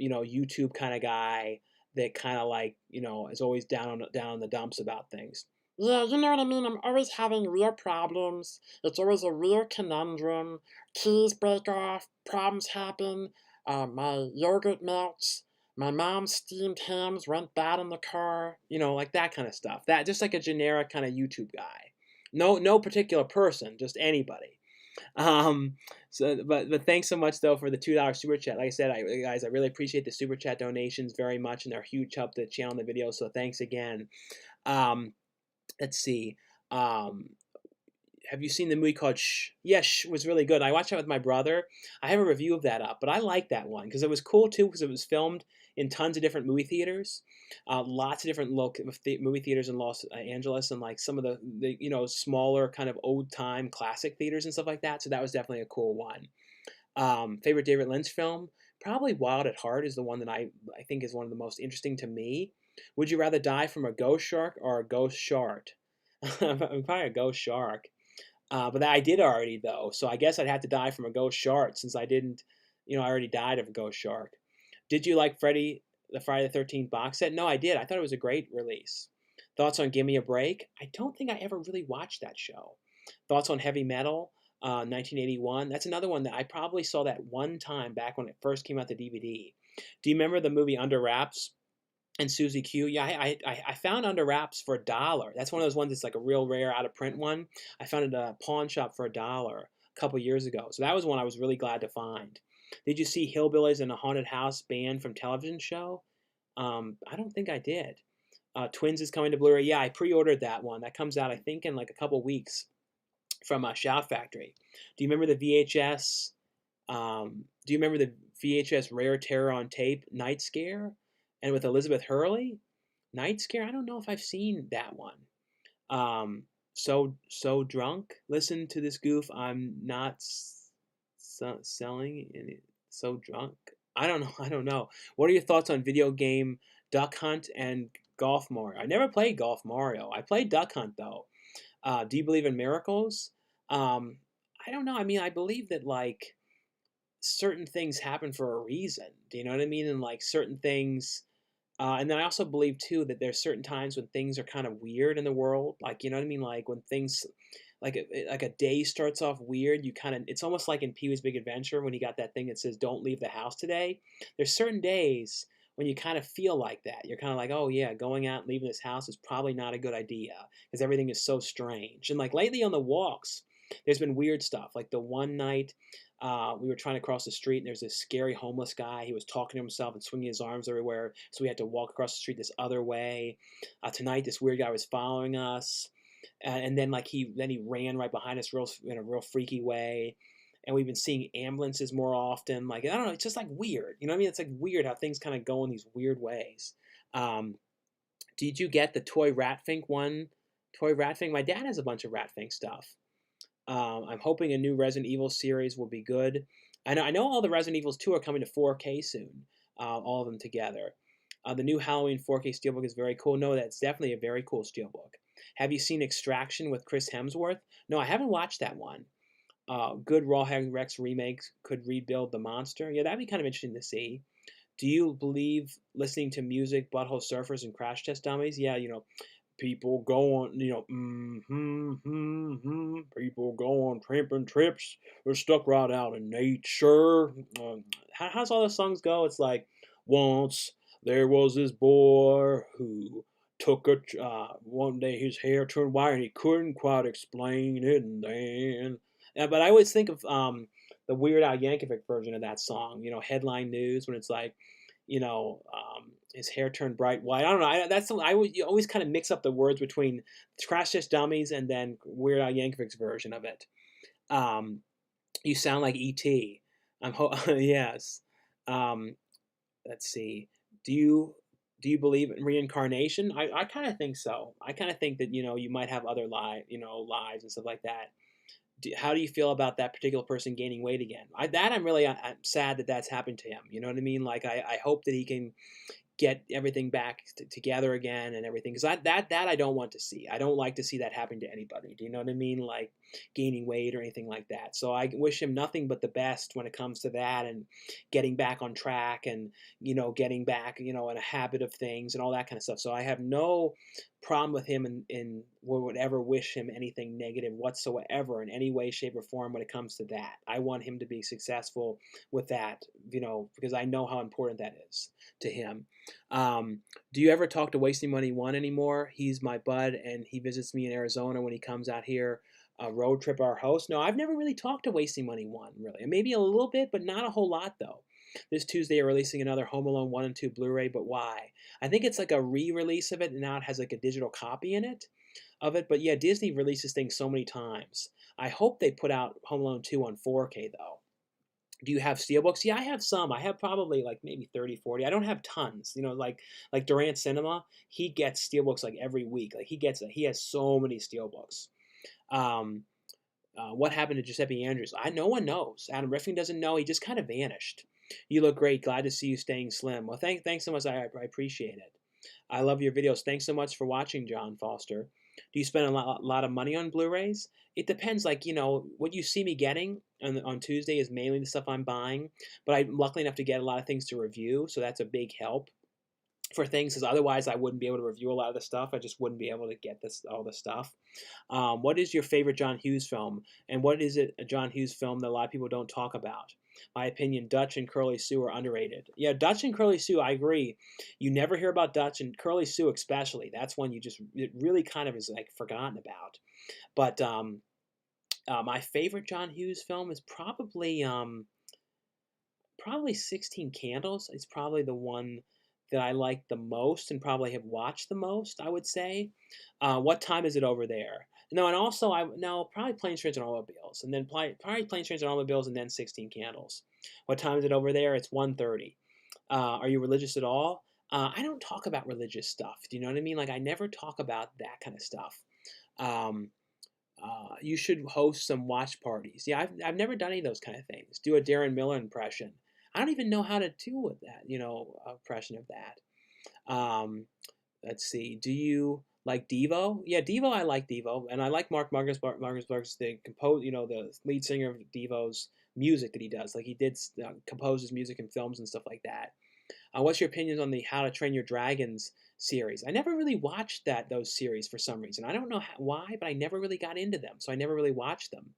YouTube kind of guy that kind of like is always down in the dumps about things. Yeah, you know what I mean? I'm always having real problems. It's always a real conundrum. Keys break off, problems happen, my yogurt melts, my mom's steamed hams went bad in the car, like that kind of stuff. That just like a generic kind of YouTube guy. No particular person, just anybody. Um, but thanks so much though for the $2 super chat. Like I said, guys, I really appreciate the super chat donations very much, and they're a huge help to the channel and the video. So thanks again. Um, let's see. Um, have you seen the movie called Shh? Yeah, Shh was really good. I watched that with my brother. I have a review of that up, but I like that one because it was cool too because it was filmed in tons of different movie theaters, lots of different movie theaters in Los Angeles, and like some of the smaller kind of old time classic theaters and stuff like that. So that was definitely a cool one. Favorite David Lynch film? Probably Wild at Heart is the one that I think is one of the most interesting to me. Would you rather die from a ghost shark or a ghost shark? Probably a ghost shark. But I did already though, so I guess I'd have to die from a ghost shark since I didn't, I already died of a ghost shark. Did you like the Friday the 13th box set? No, I did. I thought it was a great release. Thoughts on Give Me a Break? I don't think I ever really watched that show. Thoughts on Heavy Metal? 1981. That's another one that I probably saw that one time back when it first came out the DVD. Do you remember the movie Under Wraps? And Susie Q. Yeah, I found Under Wraps for $1. That's one of those ones that's like a real rare out of print one. I found it at a pawn shop for $1 a couple years ago. So that was one I was really glad to find. Did you see Hillbillies in a Haunted House banned from television show? I don't think I did. Twins is coming to Blu-ray. Yeah, I pre-ordered that one. That comes out I think in like a couple weeks from Shout Factory. Do you remember the VHS? Do you remember the VHS Rare Terror on Tape Night Scare? And with Elizabeth Hurley, Night Scare. I don't know if I've seen that one. So drunk. Listen to this goof. I'm not selling any. So drunk. I don't know. I don't know. What are your thoughts on video game Duck Hunt and Golf Mario? I never played Golf Mario. I played Duck Hunt though. Do you believe in miracles? I don't know. I mean, I believe that like certain things happen for a reason. Do you know what I mean? And like certain things. And then I also believe too that there's certain times when things are kind of weird in the world, like you know what I mean, like when things, like a day starts off weird, you kind of it's almost like in Pee Wee's Big Adventure when he got that thing that says "Don't leave the house today." There's certain days when you kind of feel like that. You're kind of like, oh yeah, going out and leaving this house is probably not a good idea because everything is so strange. And like lately on the walks, there's been weird stuff. Like the one night we were trying to cross the street, and there's this scary homeless guy. He was talking to himself and swinging his arms everywhere, so we had to walk across the street this other way. Tonight, this weird guy was following us. and then like he ran right behind us real in a real freaky way. And we've been seeing ambulances more often. Like, I don't know, it's just like weird. You know what I mean? It's like weird how things kind of go in these weird ways. Um, did you get the toy Ratfink one? Toy Ratfink. My dad has a bunch of Ratfink stuff. I'm hoping a new Resident Evil series will be good. I know all the Resident Evils 2 are coming to 4K soon, all of them together. The new Halloween 4K Steelbook is very cool. No, that's definitely a very cool Steelbook. Have you seen Extraction with Chris Hemsworth? No, I haven't watched that one. Good Rawhead Rex remakes could rebuild the monster. Yeah, that'd be kind of interesting to see. Do you believe listening to music, butthole surfers, and crash test dummies? Yeah, people go on, people go on tramping trips. They're stuck right out in nature. How's all the songs go? It's like, once there was this boy who took one day his hair turned white and he couldn't quite explain it, and then. Yeah, but I always think of the Weird Al Yankovic version of that song. Headline news when it's like, his hair turned bright white. I don't know. That's something you always kind of mix up the words between Crash Test Dummies and then Weird Al Yankovic's version of it. Um, you sound like E.T. Yes. Um, let's see. Do you believe in reincarnation? I kind of think so. I kind of think that you might have other lives and stuff like that. How do you feel about that particular person gaining weight again? I'm sad that that's happened to him. You know what I mean? Like I hope that he can get everything back together again and everything, because that I don't want to see. I don't like to see that happen to anybody. Do you know what I mean? Like gaining weight or anything like that. So I wish him nothing but the best when it comes to that, and getting back on track, and getting back in a habit of things and all that kind of stuff. So I have no problem with him, and would ever wish him anything negative whatsoever in any way, shape, or form when it comes to that. I want him to be successful with that, because I know how important that is to him. Um, do you ever talk to Wasting Money One anymore? He's my bud, and he visits me in Arizona when he comes out here. Road Trip, our host. No, I've never really talked to Wasting Money One, really. Maybe a little bit, but not a whole lot, though. This Tuesday, they're releasing another Home Alone 1 and 2 Blu-ray, but why? I think it's like a re-release of it, and now it has like a digital copy in it of it. But yeah, Disney releases things so many times. I hope they put out Home Alone 2 on 4K, though. Do you have steelbooks? Yeah, I have some. I have probably like maybe 30, 40. I don't have tons. Like Durant Cinema, he gets steelbooks like every week. Like he has so many steelbooks. Um, what happened to Giuseppe Andrews? No one knows. Adam Riffing doesn't know. He just kind of vanished. You look great. Glad to see you staying slim. Well, thanks so much. I appreciate it. I love your videos. Thanks so much for watching, John Foster. Do you spend a lot of money on Blu-rays? It depends. Like, what you see me getting on Tuesday is mainly the stuff I'm buying. But I'm lucky enough to get a lot of things to review, so that's a big help for things, because otherwise I wouldn't be able to review a lot of the stuff. I just wouldn't be able to get all the stuff. What is your favorite John Hughes film? And what is it, a John Hughes film that a lot of people don't talk about? My opinion, Dutch and Curly Sue are underrated. Yeah, Dutch and Curly Sue, I agree. You never hear about Dutch and Curly Sue especially. That's one it really kind of is like forgotten about. But my favorite John Hughes film is probably 16 Candles. It's probably the one that I like the most and probably have watched the most, I would say. What time is it over there? No, and also probably Planes, Trains, and Automobiles, and then probably Planes, Trains, and Automobiles, and then 16 Candles. What time is it over there? It's 1:30. Are you religious at all? I don't talk about religious stuff. Do you know what I mean? Like I never talk about that kind of stuff. Um, you should host some watch parties. Yeah, I've never done any of those kind of things. Do a Darren Miller impression. I don't even know how to do with that. Impression of that. Let's see. Do you like Devo? Yeah, Devo. I like Devo, and I like Marcus the the lead singer of Devo's music that he does. Like he did compose his music in films and stuff like that. What's your opinions on the How to Train Your Dragons series? I never really watched those series for some reason. I don't know why, but I never really got into them, so I never really watched them.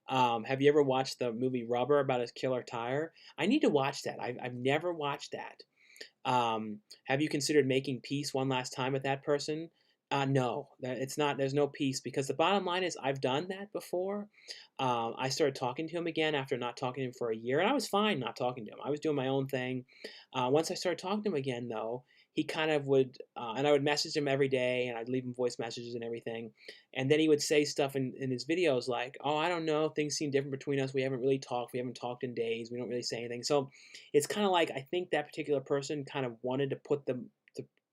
Have you ever watched the movie Rubber about his killer tire? I need to watch that. I've never watched that. Have you considered making peace one last time with that person? No, it's not. There's no peace, because the bottom line is I've done that before. I started talking to him again after not talking to him for a year, and I was fine not talking to him. I was doing my own thing. Once I started talking to him again, though, he kind of would, and I would message him every day, and I'd leave him voice messages and everything. And then he would say stuff in his videos like, "Oh, I don't know, things seem different between us. We haven't really talked. We haven't talked in days. We don't really say anything." So it's kind of like I think that particular person kind of wanted to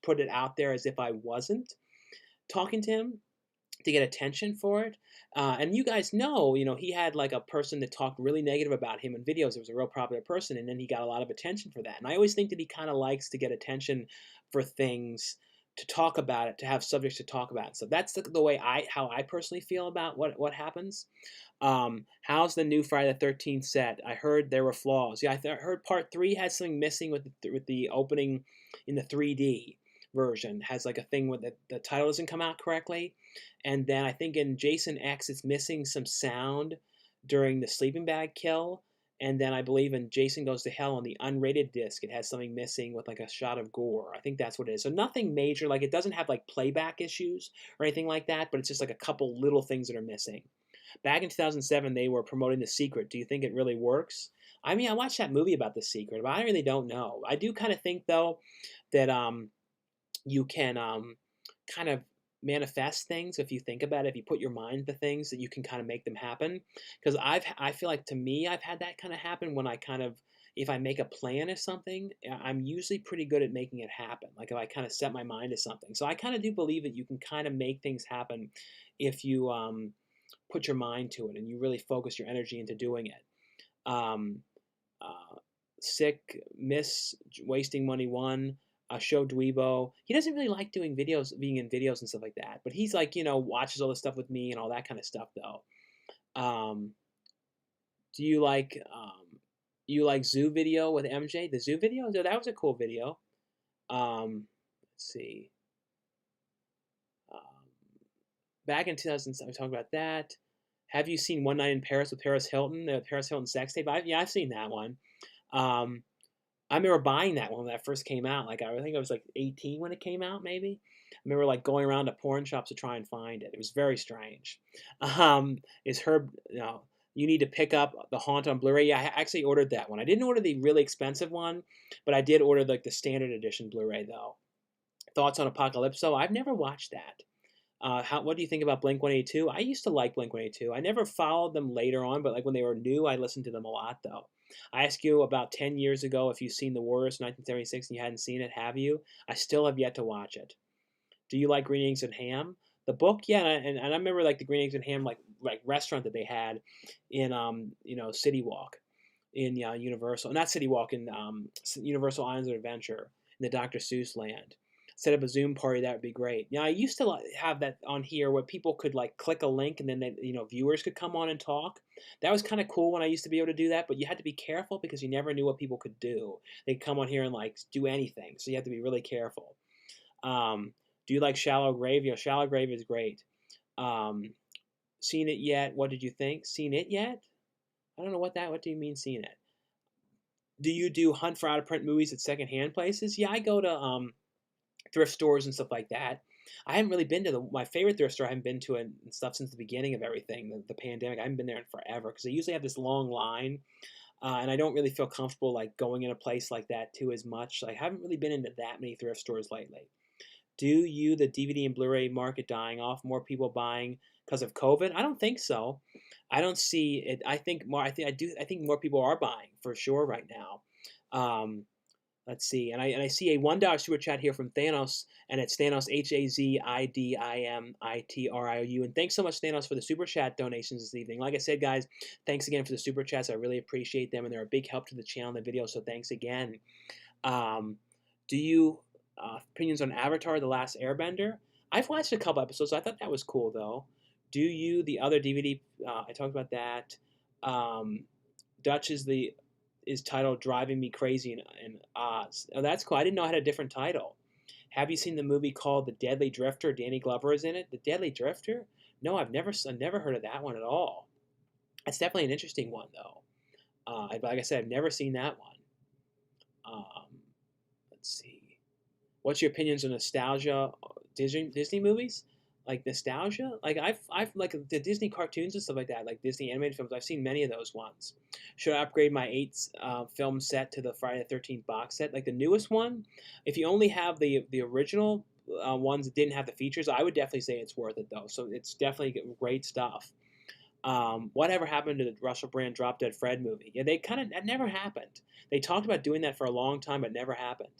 put it out there as if I wasn't talking to him to get attention for it. And you guys know, he had like a person that talked really negative about him in videos. It was a real popular person, and then he got a lot of attention for that. And I always think that he kind of likes to get attention for things, to talk about it, to have subjects to talk about. So that's the way how I personally feel about what happens. How's the new Friday the 13th set? I heard there were flaws. Yeah, I heard part 3 had something missing with the opening in the 3D version. Has like a thing where the title doesn't come out correctly. And then I think in Jason X, it's missing some sound during the sleeping bag kill. And then I believe in Jason Goes to Hell on the unrated disc, it has something missing with like a shot of gore. I think that's what it is. So nothing major. Like it doesn't have like playback issues or anything like that, but it's just like a couple little things that are missing. Back in 2007, they were promoting The Secret. Do you think it really works? I mean, I watched that movie about The Secret, but I really don't know. I do kind of think though that you can kind of manifest things if you think about it. If you put your mind to things, that you can kind of make them happen. Because I feel like to me, I've had that kind of happen when I kind of, if I make a plan of something, I'm usually pretty good at making it happen. Like if I kind of set my mind to something. So I kind of do believe that you can kind of make things happen if you put your mind to it and you really focus your energy into doing it. Sick, Miss Wasting Money One, Show Dweebo. He doesn't really like doing videos, being in videos and stuff like that. But he's like, watches all this stuff with me and all that kind of stuff though. Do you like Zoo Video with MJ? The Zoo Video? No, that was a cool video. Let's see. Back in 2007, we talked about that. Have you seen One Night in Paris with Paris Hilton? The Paris Hilton sex tape? I've seen that one. I remember buying that one when that first came out. Like I think I was like 18 when it came out, maybe. I remember like going around to porn shops to try and find it. It was very strange. Is Herb? You need to pick up The Haunt on Blu-ray. Yeah, I actually ordered that one. I didn't order the really expensive one, but I did order like the standard edition Blu-ray though. Thoughts on Apocalypso? I've never watched that. What do you think about Blink-182? I used to like Blink-182. I never followed them later on, but like when they were new, I listened to them a lot though. I asked you about 10 years ago if you've seen The Worst, 1976, and you hadn't seen it. Have you? I still have yet to watch it. Do you like Green Eggs and Ham? The book, yeah, and I remember like the Green Eggs and Ham like restaurant that they had in City Walk in Universal, not City Walk, in Universal Islands of Adventure in the Dr. Seuss land. Set up a Zoom party, that would be great. I used to have that on here where people could like click a link and then viewers could come on and talk. That was kind of cool when I used to be able to do that, but you had to be careful because you never knew what people could do. They'd come on here and like do anything, so you have to be really careful. Do you like Shallow Grave? Shallow Grave is great. Seen it yet? What did you think? Seen it yet? I don't know what do you mean seen it? Do you do hunt for out of print movies at secondhand places? Yeah, I go to thrift stores and stuff like that. I haven't really been to my favorite thrift store. I haven't been to it and stuff since the beginning of everything, the pandemic. I haven't been there in forever because they usually have this long line, and I don't really feel comfortable like going in a place like that too as much. I haven't really been into that many thrift stores lately. Do the DVD and Blu-ray market dying off? More people buying because of COVID? I don't think so. I don't see it. I think more. I think more people are buying for sure right now. Let's see, and I see a $1 super chat here from Thanos, and it's Thanos HAZIDIMITRIOU. And thanks so much, Thanos, for the super chat donations this evening. Like I said, guys, thanks again for the super chats. I really appreciate them, and they're a big help to the channel and the video. So thanks again. Do you opinions on Avatar: The Last Airbender? I've watched a couple episodes. I thought that was cool though. Do you the other DVD? I talked about that. Dutch is titled Driving Me Crazy in Oz. Oh, that's cool. I didn't know it had a different title. Have you seen the movie called The Deadly Drifter? Danny Glover is in it. The Deadly Drifter? No, I've never heard of that one at all. That's definitely an interesting one, though. Like I said, I've never seen that one. Let's see. What's your opinions on nostalgia Disney movies? Like nostalgia, like I've like the Disney cartoons and stuff like that, like Disney animated films. I've seen many of those ones. Should I upgrade my film set to the Friday the 13th box set, like the newest one? If you only have the original ones that didn't have the features, I would definitely say it's worth it though. So it's definitely great stuff. Whatever happened to the Russell Brand Drop Dead Fred movie? Yeah, they kind of that never happened. They talked about doing that for a long time, but never happened.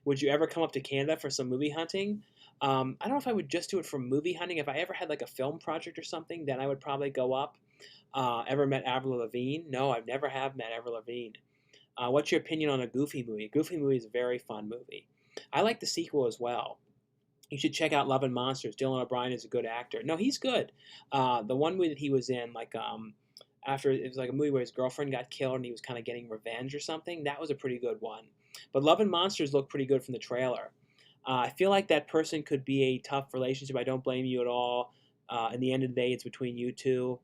Would you ever come up to Canada for some movie hunting? I don't know if I would just do it for movie hunting. If I ever had like a film project or something, then I would probably go up. Ever met Avril Lavigne? No, I've never have met Avril Lavigne. What's your opinion on a Goofy movie? Goofy movie is a very fun movie. I like the sequel as well. You should check out Love and Monsters. Dylan O'Brien is a good actor. No, he's good. The one movie that he was in, like after it was like a movie where his girlfriend got killed and he was kind of getting revenge or something. That was a pretty good one. But Love and Monsters looked pretty good from the trailer. I feel like that person could be a tough relationship. I don't blame you at all. In the end of the day, it's between you two.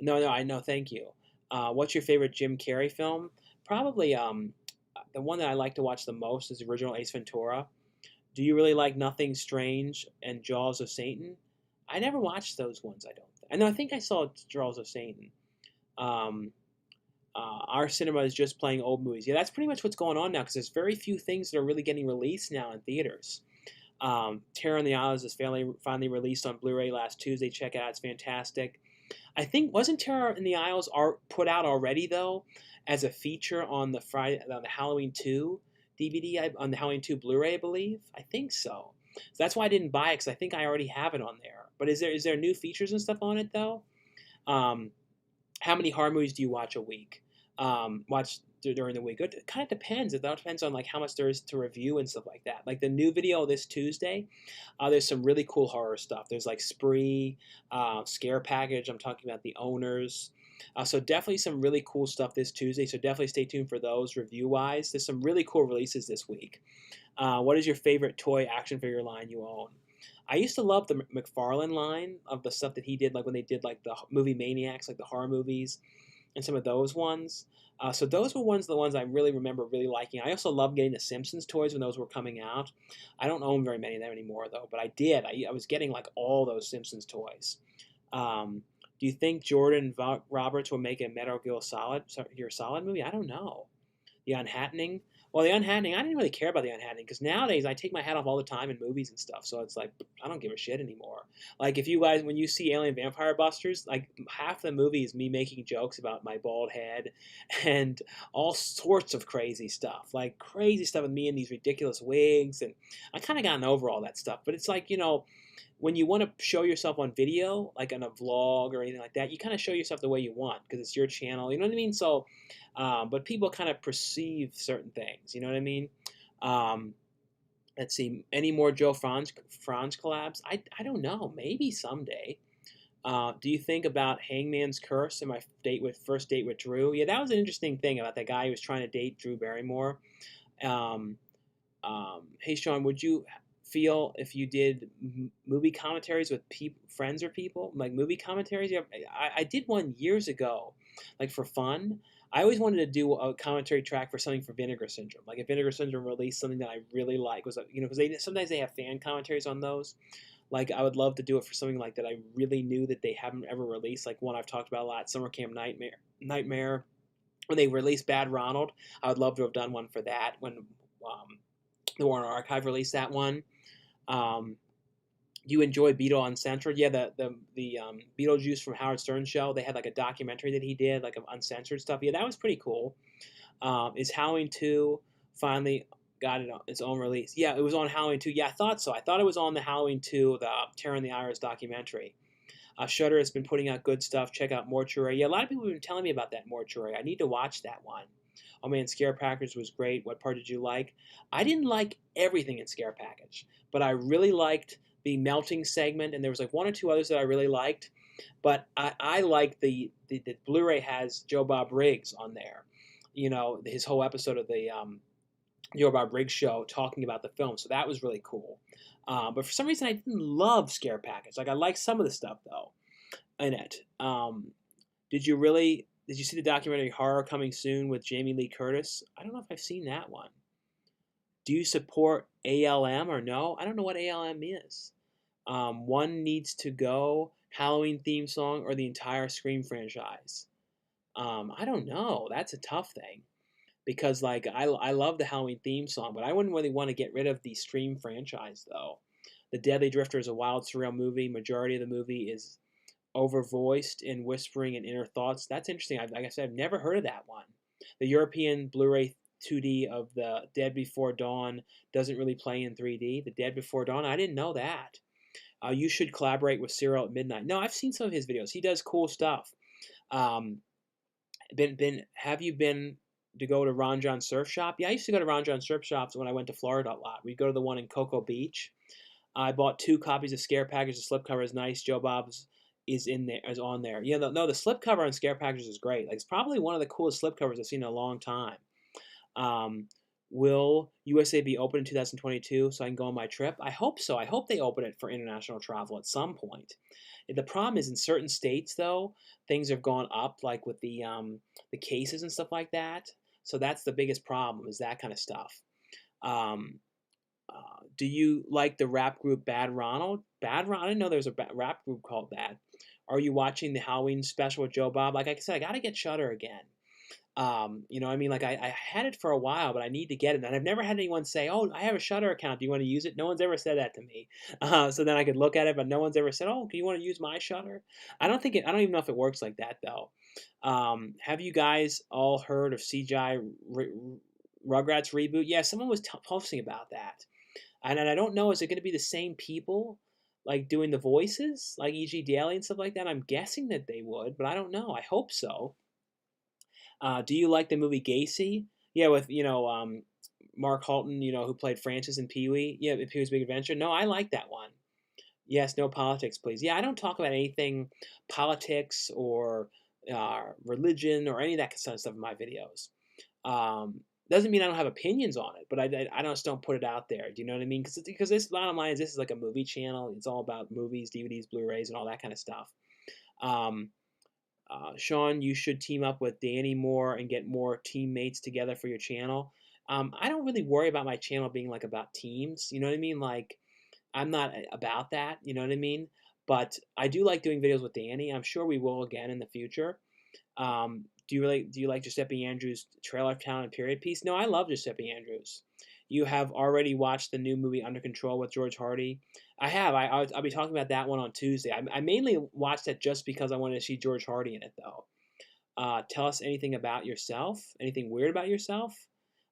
No, no, I know. Thank you. What's your favorite Jim Carrey film? Probably the one that I like to watch the most is the original Ace Ventura. Do you really like Nothing Strange and Jaws of Satan? I never watched those ones. I don't. I know. I think I saw Jaws of Satan. Um, our cinema is just playing old movies. Yeah, that's pretty much what's going on now because there's very few things that are really getting released now in theaters. Terror in the Isles is finally released on Blu-ray last Tuesday. Check it out; it's fantastic. I think wasn't Terror in the Isles put out already though, as a feature on the Halloween 2 DVD on the Halloween 2 Blu-ray, I believe. I think so. So that's why I didn't buy it because I think I already have it on there. But is there new features and stuff on it though? Um, how many horror movies do you watch a week? Watch during the week? It kind of depends. It all depends on like how much there is to review and stuff like that. Like the new video this Tuesday, there's some really cool horror stuff. There's like Spree, Scare Package. I'm talking about The Owners. So definitely some really cool stuff this Tuesday. So definitely stay tuned for those review wise. There's some really cool releases this week. What is your favorite toy action figure line you own? I used to love the McFarlane line of the stuff that he did, like when they did like the movie Maniacs, like the horror movies, and some of those ones. So those were the ones I really remember really liking. I also loved getting the Simpsons toys when those were coming out. I don't own very many of them anymore though, but I did. I was getting like all those Simpsons toys. Do you think Jordan Roberts will make a Metal Gear Solid movie? I don't know. The Unhattening. Well, the Unhattening, I didn't really care about the Unhattening because nowadays I take my hat off all the time in movies and stuff. So it's like I don't give a shit anymore. Like if you guys, when you see Alien Vampire Busters, like half the movie is me making jokes about my bald head and all sorts of crazy stuff, like crazy stuff with me in these ridiculous wigs, and I kind of gotten over all that stuff. But it's like when you want to show yourself on video, like on a vlog or anything like that, you kind of show yourself the way you want because it's your channel. You know what I mean? So, but people kind of perceive certain things. You know what I mean? Um, let's see. Any more Joe Franz collabs? I don't know. Maybe someday. Do you think about Hangman's Curse and my first date with Drew? Yeah, that was an interesting thing about that guy who was trying to date Drew Barrymore. Um, hey Sean, would you feel if you did movie commentaries with friends or people, like movie commentaries? Yeah, I did one years ago, like for fun. I always wanted to do a commentary track for something for Vinegar Syndrome. Like if Vinegar Syndrome released something that I really like, was because sometimes they have fan commentaries on those. Like I would love to do it for something like that I really knew that they haven't ever released. Like one I've talked about a lot, Summer Camp Nightmare. When they released Bad Ronald, I would love to have done one for that. When the Warner Archive released that one. Um, do you enjoy Beetle Uncensored? Yeah, the Beetlejuice from Howard Stern show. They had like a documentary that he did, like of uncensored stuff. Yeah, that was pretty cool. Is Halloween 2 finally got its own release? Yeah, it was on Halloween 2. Yeah, I thought so. I thought it was on the Halloween 2, the Terror in the Iris documentary. Shudder has been putting out good stuff. Check out Mortuary. Yeah, a lot of people have been telling me about that Mortuary. I need to watch that one. Oh man, Scare Package was great. What part did you like? I didn't like everything in Scare Package, but I really liked the melting segment, and there was like one or two others that I really liked. But I like the Blu-ray has Joe Bob Briggs on there. His whole episode of the Joe Bob Briggs show talking about the film, so that was really cool. But for some reason, I didn't love Scare Package. Like I liked some of the stuff though in it. Did you see the documentary Horror Coming Soon with Jamie Lee Curtis? I don't know if I've seen that one. Do you support ALM or no? I don't know what ALM is. One needs to go, Halloween theme song, or the entire Scream franchise. I don't know. That's a tough thing because like I love the Halloween theme song, but I wouldn't really want to get rid of the Scream franchise though. The Deadly Drifter is a wild, surreal movie. Majority of the movie is overvoiced in whispering and inner thoughts. That's interesting. Like I said, I've never heard of that one. The European Blu-ray 2D of the Dead Before Dawn doesn't really play in 3D. The Dead Before Dawn, I didn't know that. You should collaborate with Cyril at midnight. No, I've seen some of his videos. He does cool stuff. Um, have you been to go to Ron John Surf Shop? Yeah, I used to go to Ron John Surf Shops when I went to Florida a lot. We'd go to the one in Cocoa Beach. I bought 2 copies of Scare Package. The slipcover is nice. Joe Bob's is on there. Yeah, no, the slipcover on Scare Packages is great. Like it's probably one of the coolest slipcovers I've seen in a long time. Um, will USA be open in 2022 so I can go on my trip? I hope so. I hope they open it for international travel at some point. The problem is in certain states though, things have gone up like with the cases and stuff like that. So that's the biggest problem is that kind of stuff. Um, do you like the rap group Bad Ronald? Bad Ronald? I didn't know there was a rap group called that. Are you watching the Halloween special with Joe Bob? Like I said, I got to get Shudder again. You know, I mean, like I had it for a while, but I need to get it. And I've never had anyone say, "Oh, I have a Shudder account. Do you want to use it?" No one's ever said that to me. So then I could look at it, but no one's ever said, "Oh, do you want to use my Shudder?" I don't even know if it works like that though. Have you guys all heard of CGI Rugrats reboot? Yeah, someone was posting about that, and I don't know. Is it going to be the same people? Like doing the voices, like E.G. Daily and stuff like that. I'm guessing that they would, but I don't know. I hope so. Do you like the movie Gacy? Yeah, with Mark Halton, who played Francis in Pee Wee. Yeah, Pee Wee's Big Adventure. No, I like that one. Yes, no politics, please. Yeah, I don't talk about anything politics or religion or any of that kind of stuff in my videos. Doesn't mean I don't have opinions on it, but I just don't put it out there. Do you know what I mean? Because this bottom line is this is like a movie channel. It's all about movies, DVDs, Blu-rays, and all that kind of stuff. Um, Sean, you should team up with Danny more and get more teammates together for your channel. I don't really worry about my channel being like about teams. You know what I mean? Like, I'm not about that. You know what I mean? But I do like doing videos with Danny. I'm sure we will again in the future. Do you like Giuseppe Andrews' Trailer Town and Period Piece? No, I love Giuseppe Andrews. You have already watched the new movie Under Control with George Hardy. I have. I'll be talking about that one on Tuesday. I mainly watched it just because I wanted to see George Hardy in it, though. Tell us anything about yourself. Anything weird about yourself?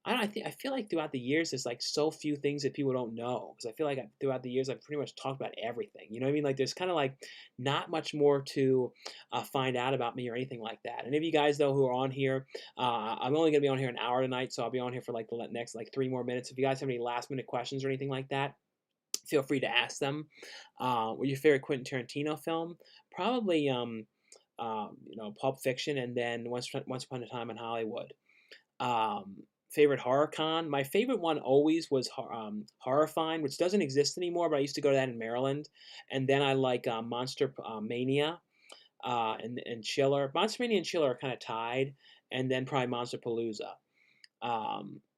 I don't. I feel like throughout the years, there's like so few things that people don't know. Because I feel like throughout the years, I've pretty much talked about everything. You know what I mean? Like there's kind of like not much more to find out about me or anything like that. And if you guys though who are on here, I'm only gonna be on here an hour tonight, so I'll be on here for like the next like 3 more minutes. If you guys have any last minute questions or anything like that, feel free to ask them. What your favorite Quentin Tarantino film? Probably Pulp Fiction, and then Once Upon a Time in Hollywood. Um, Favorite horror con? My favorite one always was Horrifying, which doesn't exist anymore, but I used to go to that in Maryland. And then I like Monster Mania and Chiller. Monster Mania and Chiller are kind of tied, and then probably Monster Palooza.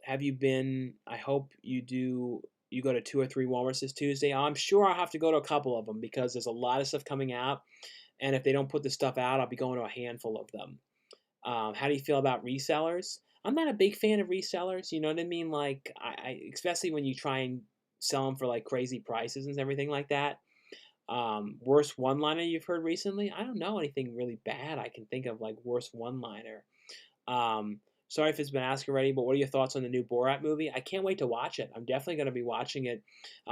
Have you been? I hope you do. You go to 2 or 3 Walmarts this Tuesday. I'm sure I'll have to go to a couple of them because there's a lot of stuff coming out, and if they don't put the stuff out, I'll be going to a handful of them. How do you feel about resellers? I'm not a big fan of resellers. You know what I mean? Like, especially when you try and sell them for like crazy prices and everything like that. Worst one-liner you've heard recently? I don't know anything really bad I can think of like worst one-liner. Sorry if it's been asked already, but what are your thoughts on the new Borat movie? I can't wait to watch it. I'm definitely going to be watching it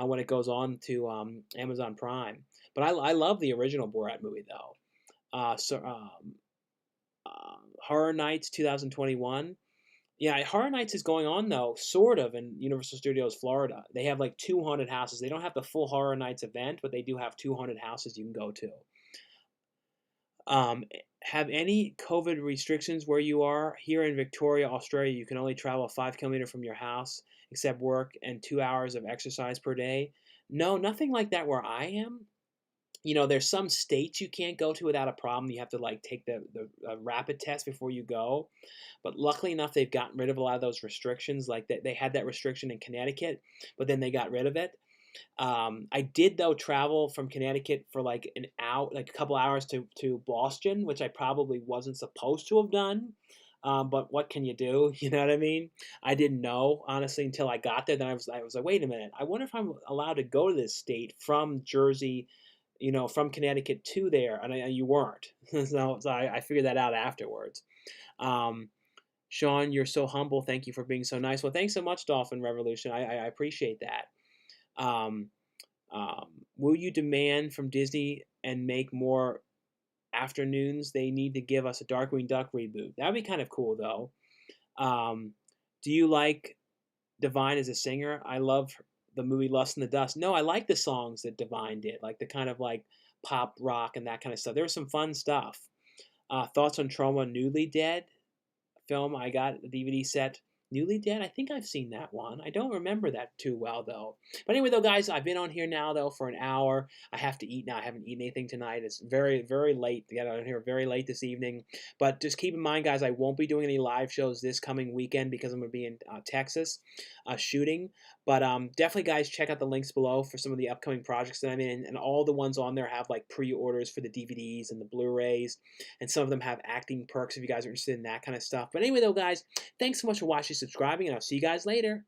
when it goes on to Amazon Prime. But I love the original Borat movie though. Horror Nights 2021. Yeah, Horror Nights is going on though, sort of, in Universal Studios Florida. They have like 200 houses. They don't have the full Horror Nights event, but they do have 200 houses you can go to. Um, have any COVID restrictions where you are? Here in Victoria, Australia, you can only travel 5 kilometers from your house, except work and 2 hours of exercise per day. No, nothing like that where I am. There's some states you can't go to without a problem. You have to like take the rapid test before you go. But luckily enough, they've gotten rid of a lot of those restrictions. Like they had that restriction in Connecticut, but then they got rid of it. I did though travel from Connecticut for like an hour, like a couple hours to Boston, which I probably wasn't supposed to have done. But what can you do? You know what I mean? I didn't know honestly until I got there. Then I was like, wait a minute. I wonder if I'm allowed to go to this state from Jersey, from Connecticut to there, and you weren't. So I figured that out afterwards. Um, Sean, you're so humble. Thank you for being so nice. Well, thanks so much, Dolphin Revolution. I appreciate that. Um, will you demand from Disney and make more afternoons? They need to give us a Darkwing Duck reboot. That'd be kind of cool, though. Um, do you like Divine as a singer? I love the movie Lust in the Dust. No, I like the songs that Divine did, like the kind of like pop rock and that kind of stuff. There was some fun stuff. Thoughts on Trauma Newly Dead film? I got the DVD set. Newly Dead? I think I've seen that one. I don't remember that too well though. But anyway, though, guys, I've been on here now though for an hour. I have to eat now. I haven't eaten anything tonight. It's very, very late to get on here very late this evening. But just keep in mind, guys, I won't be doing any live shows this coming weekend because I'm going to be in Texas shooting. But definitely, guys, check out the links below for some of the upcoming projects that I'm in. And all the ones on there have like pre-orders for the DVDs and the Blu-rays. And some of them have acting perks if you guys are interested in that kind of stuff. But anyway, though, guys, thanks so much for watching, subscribing, and I'll see you guys later.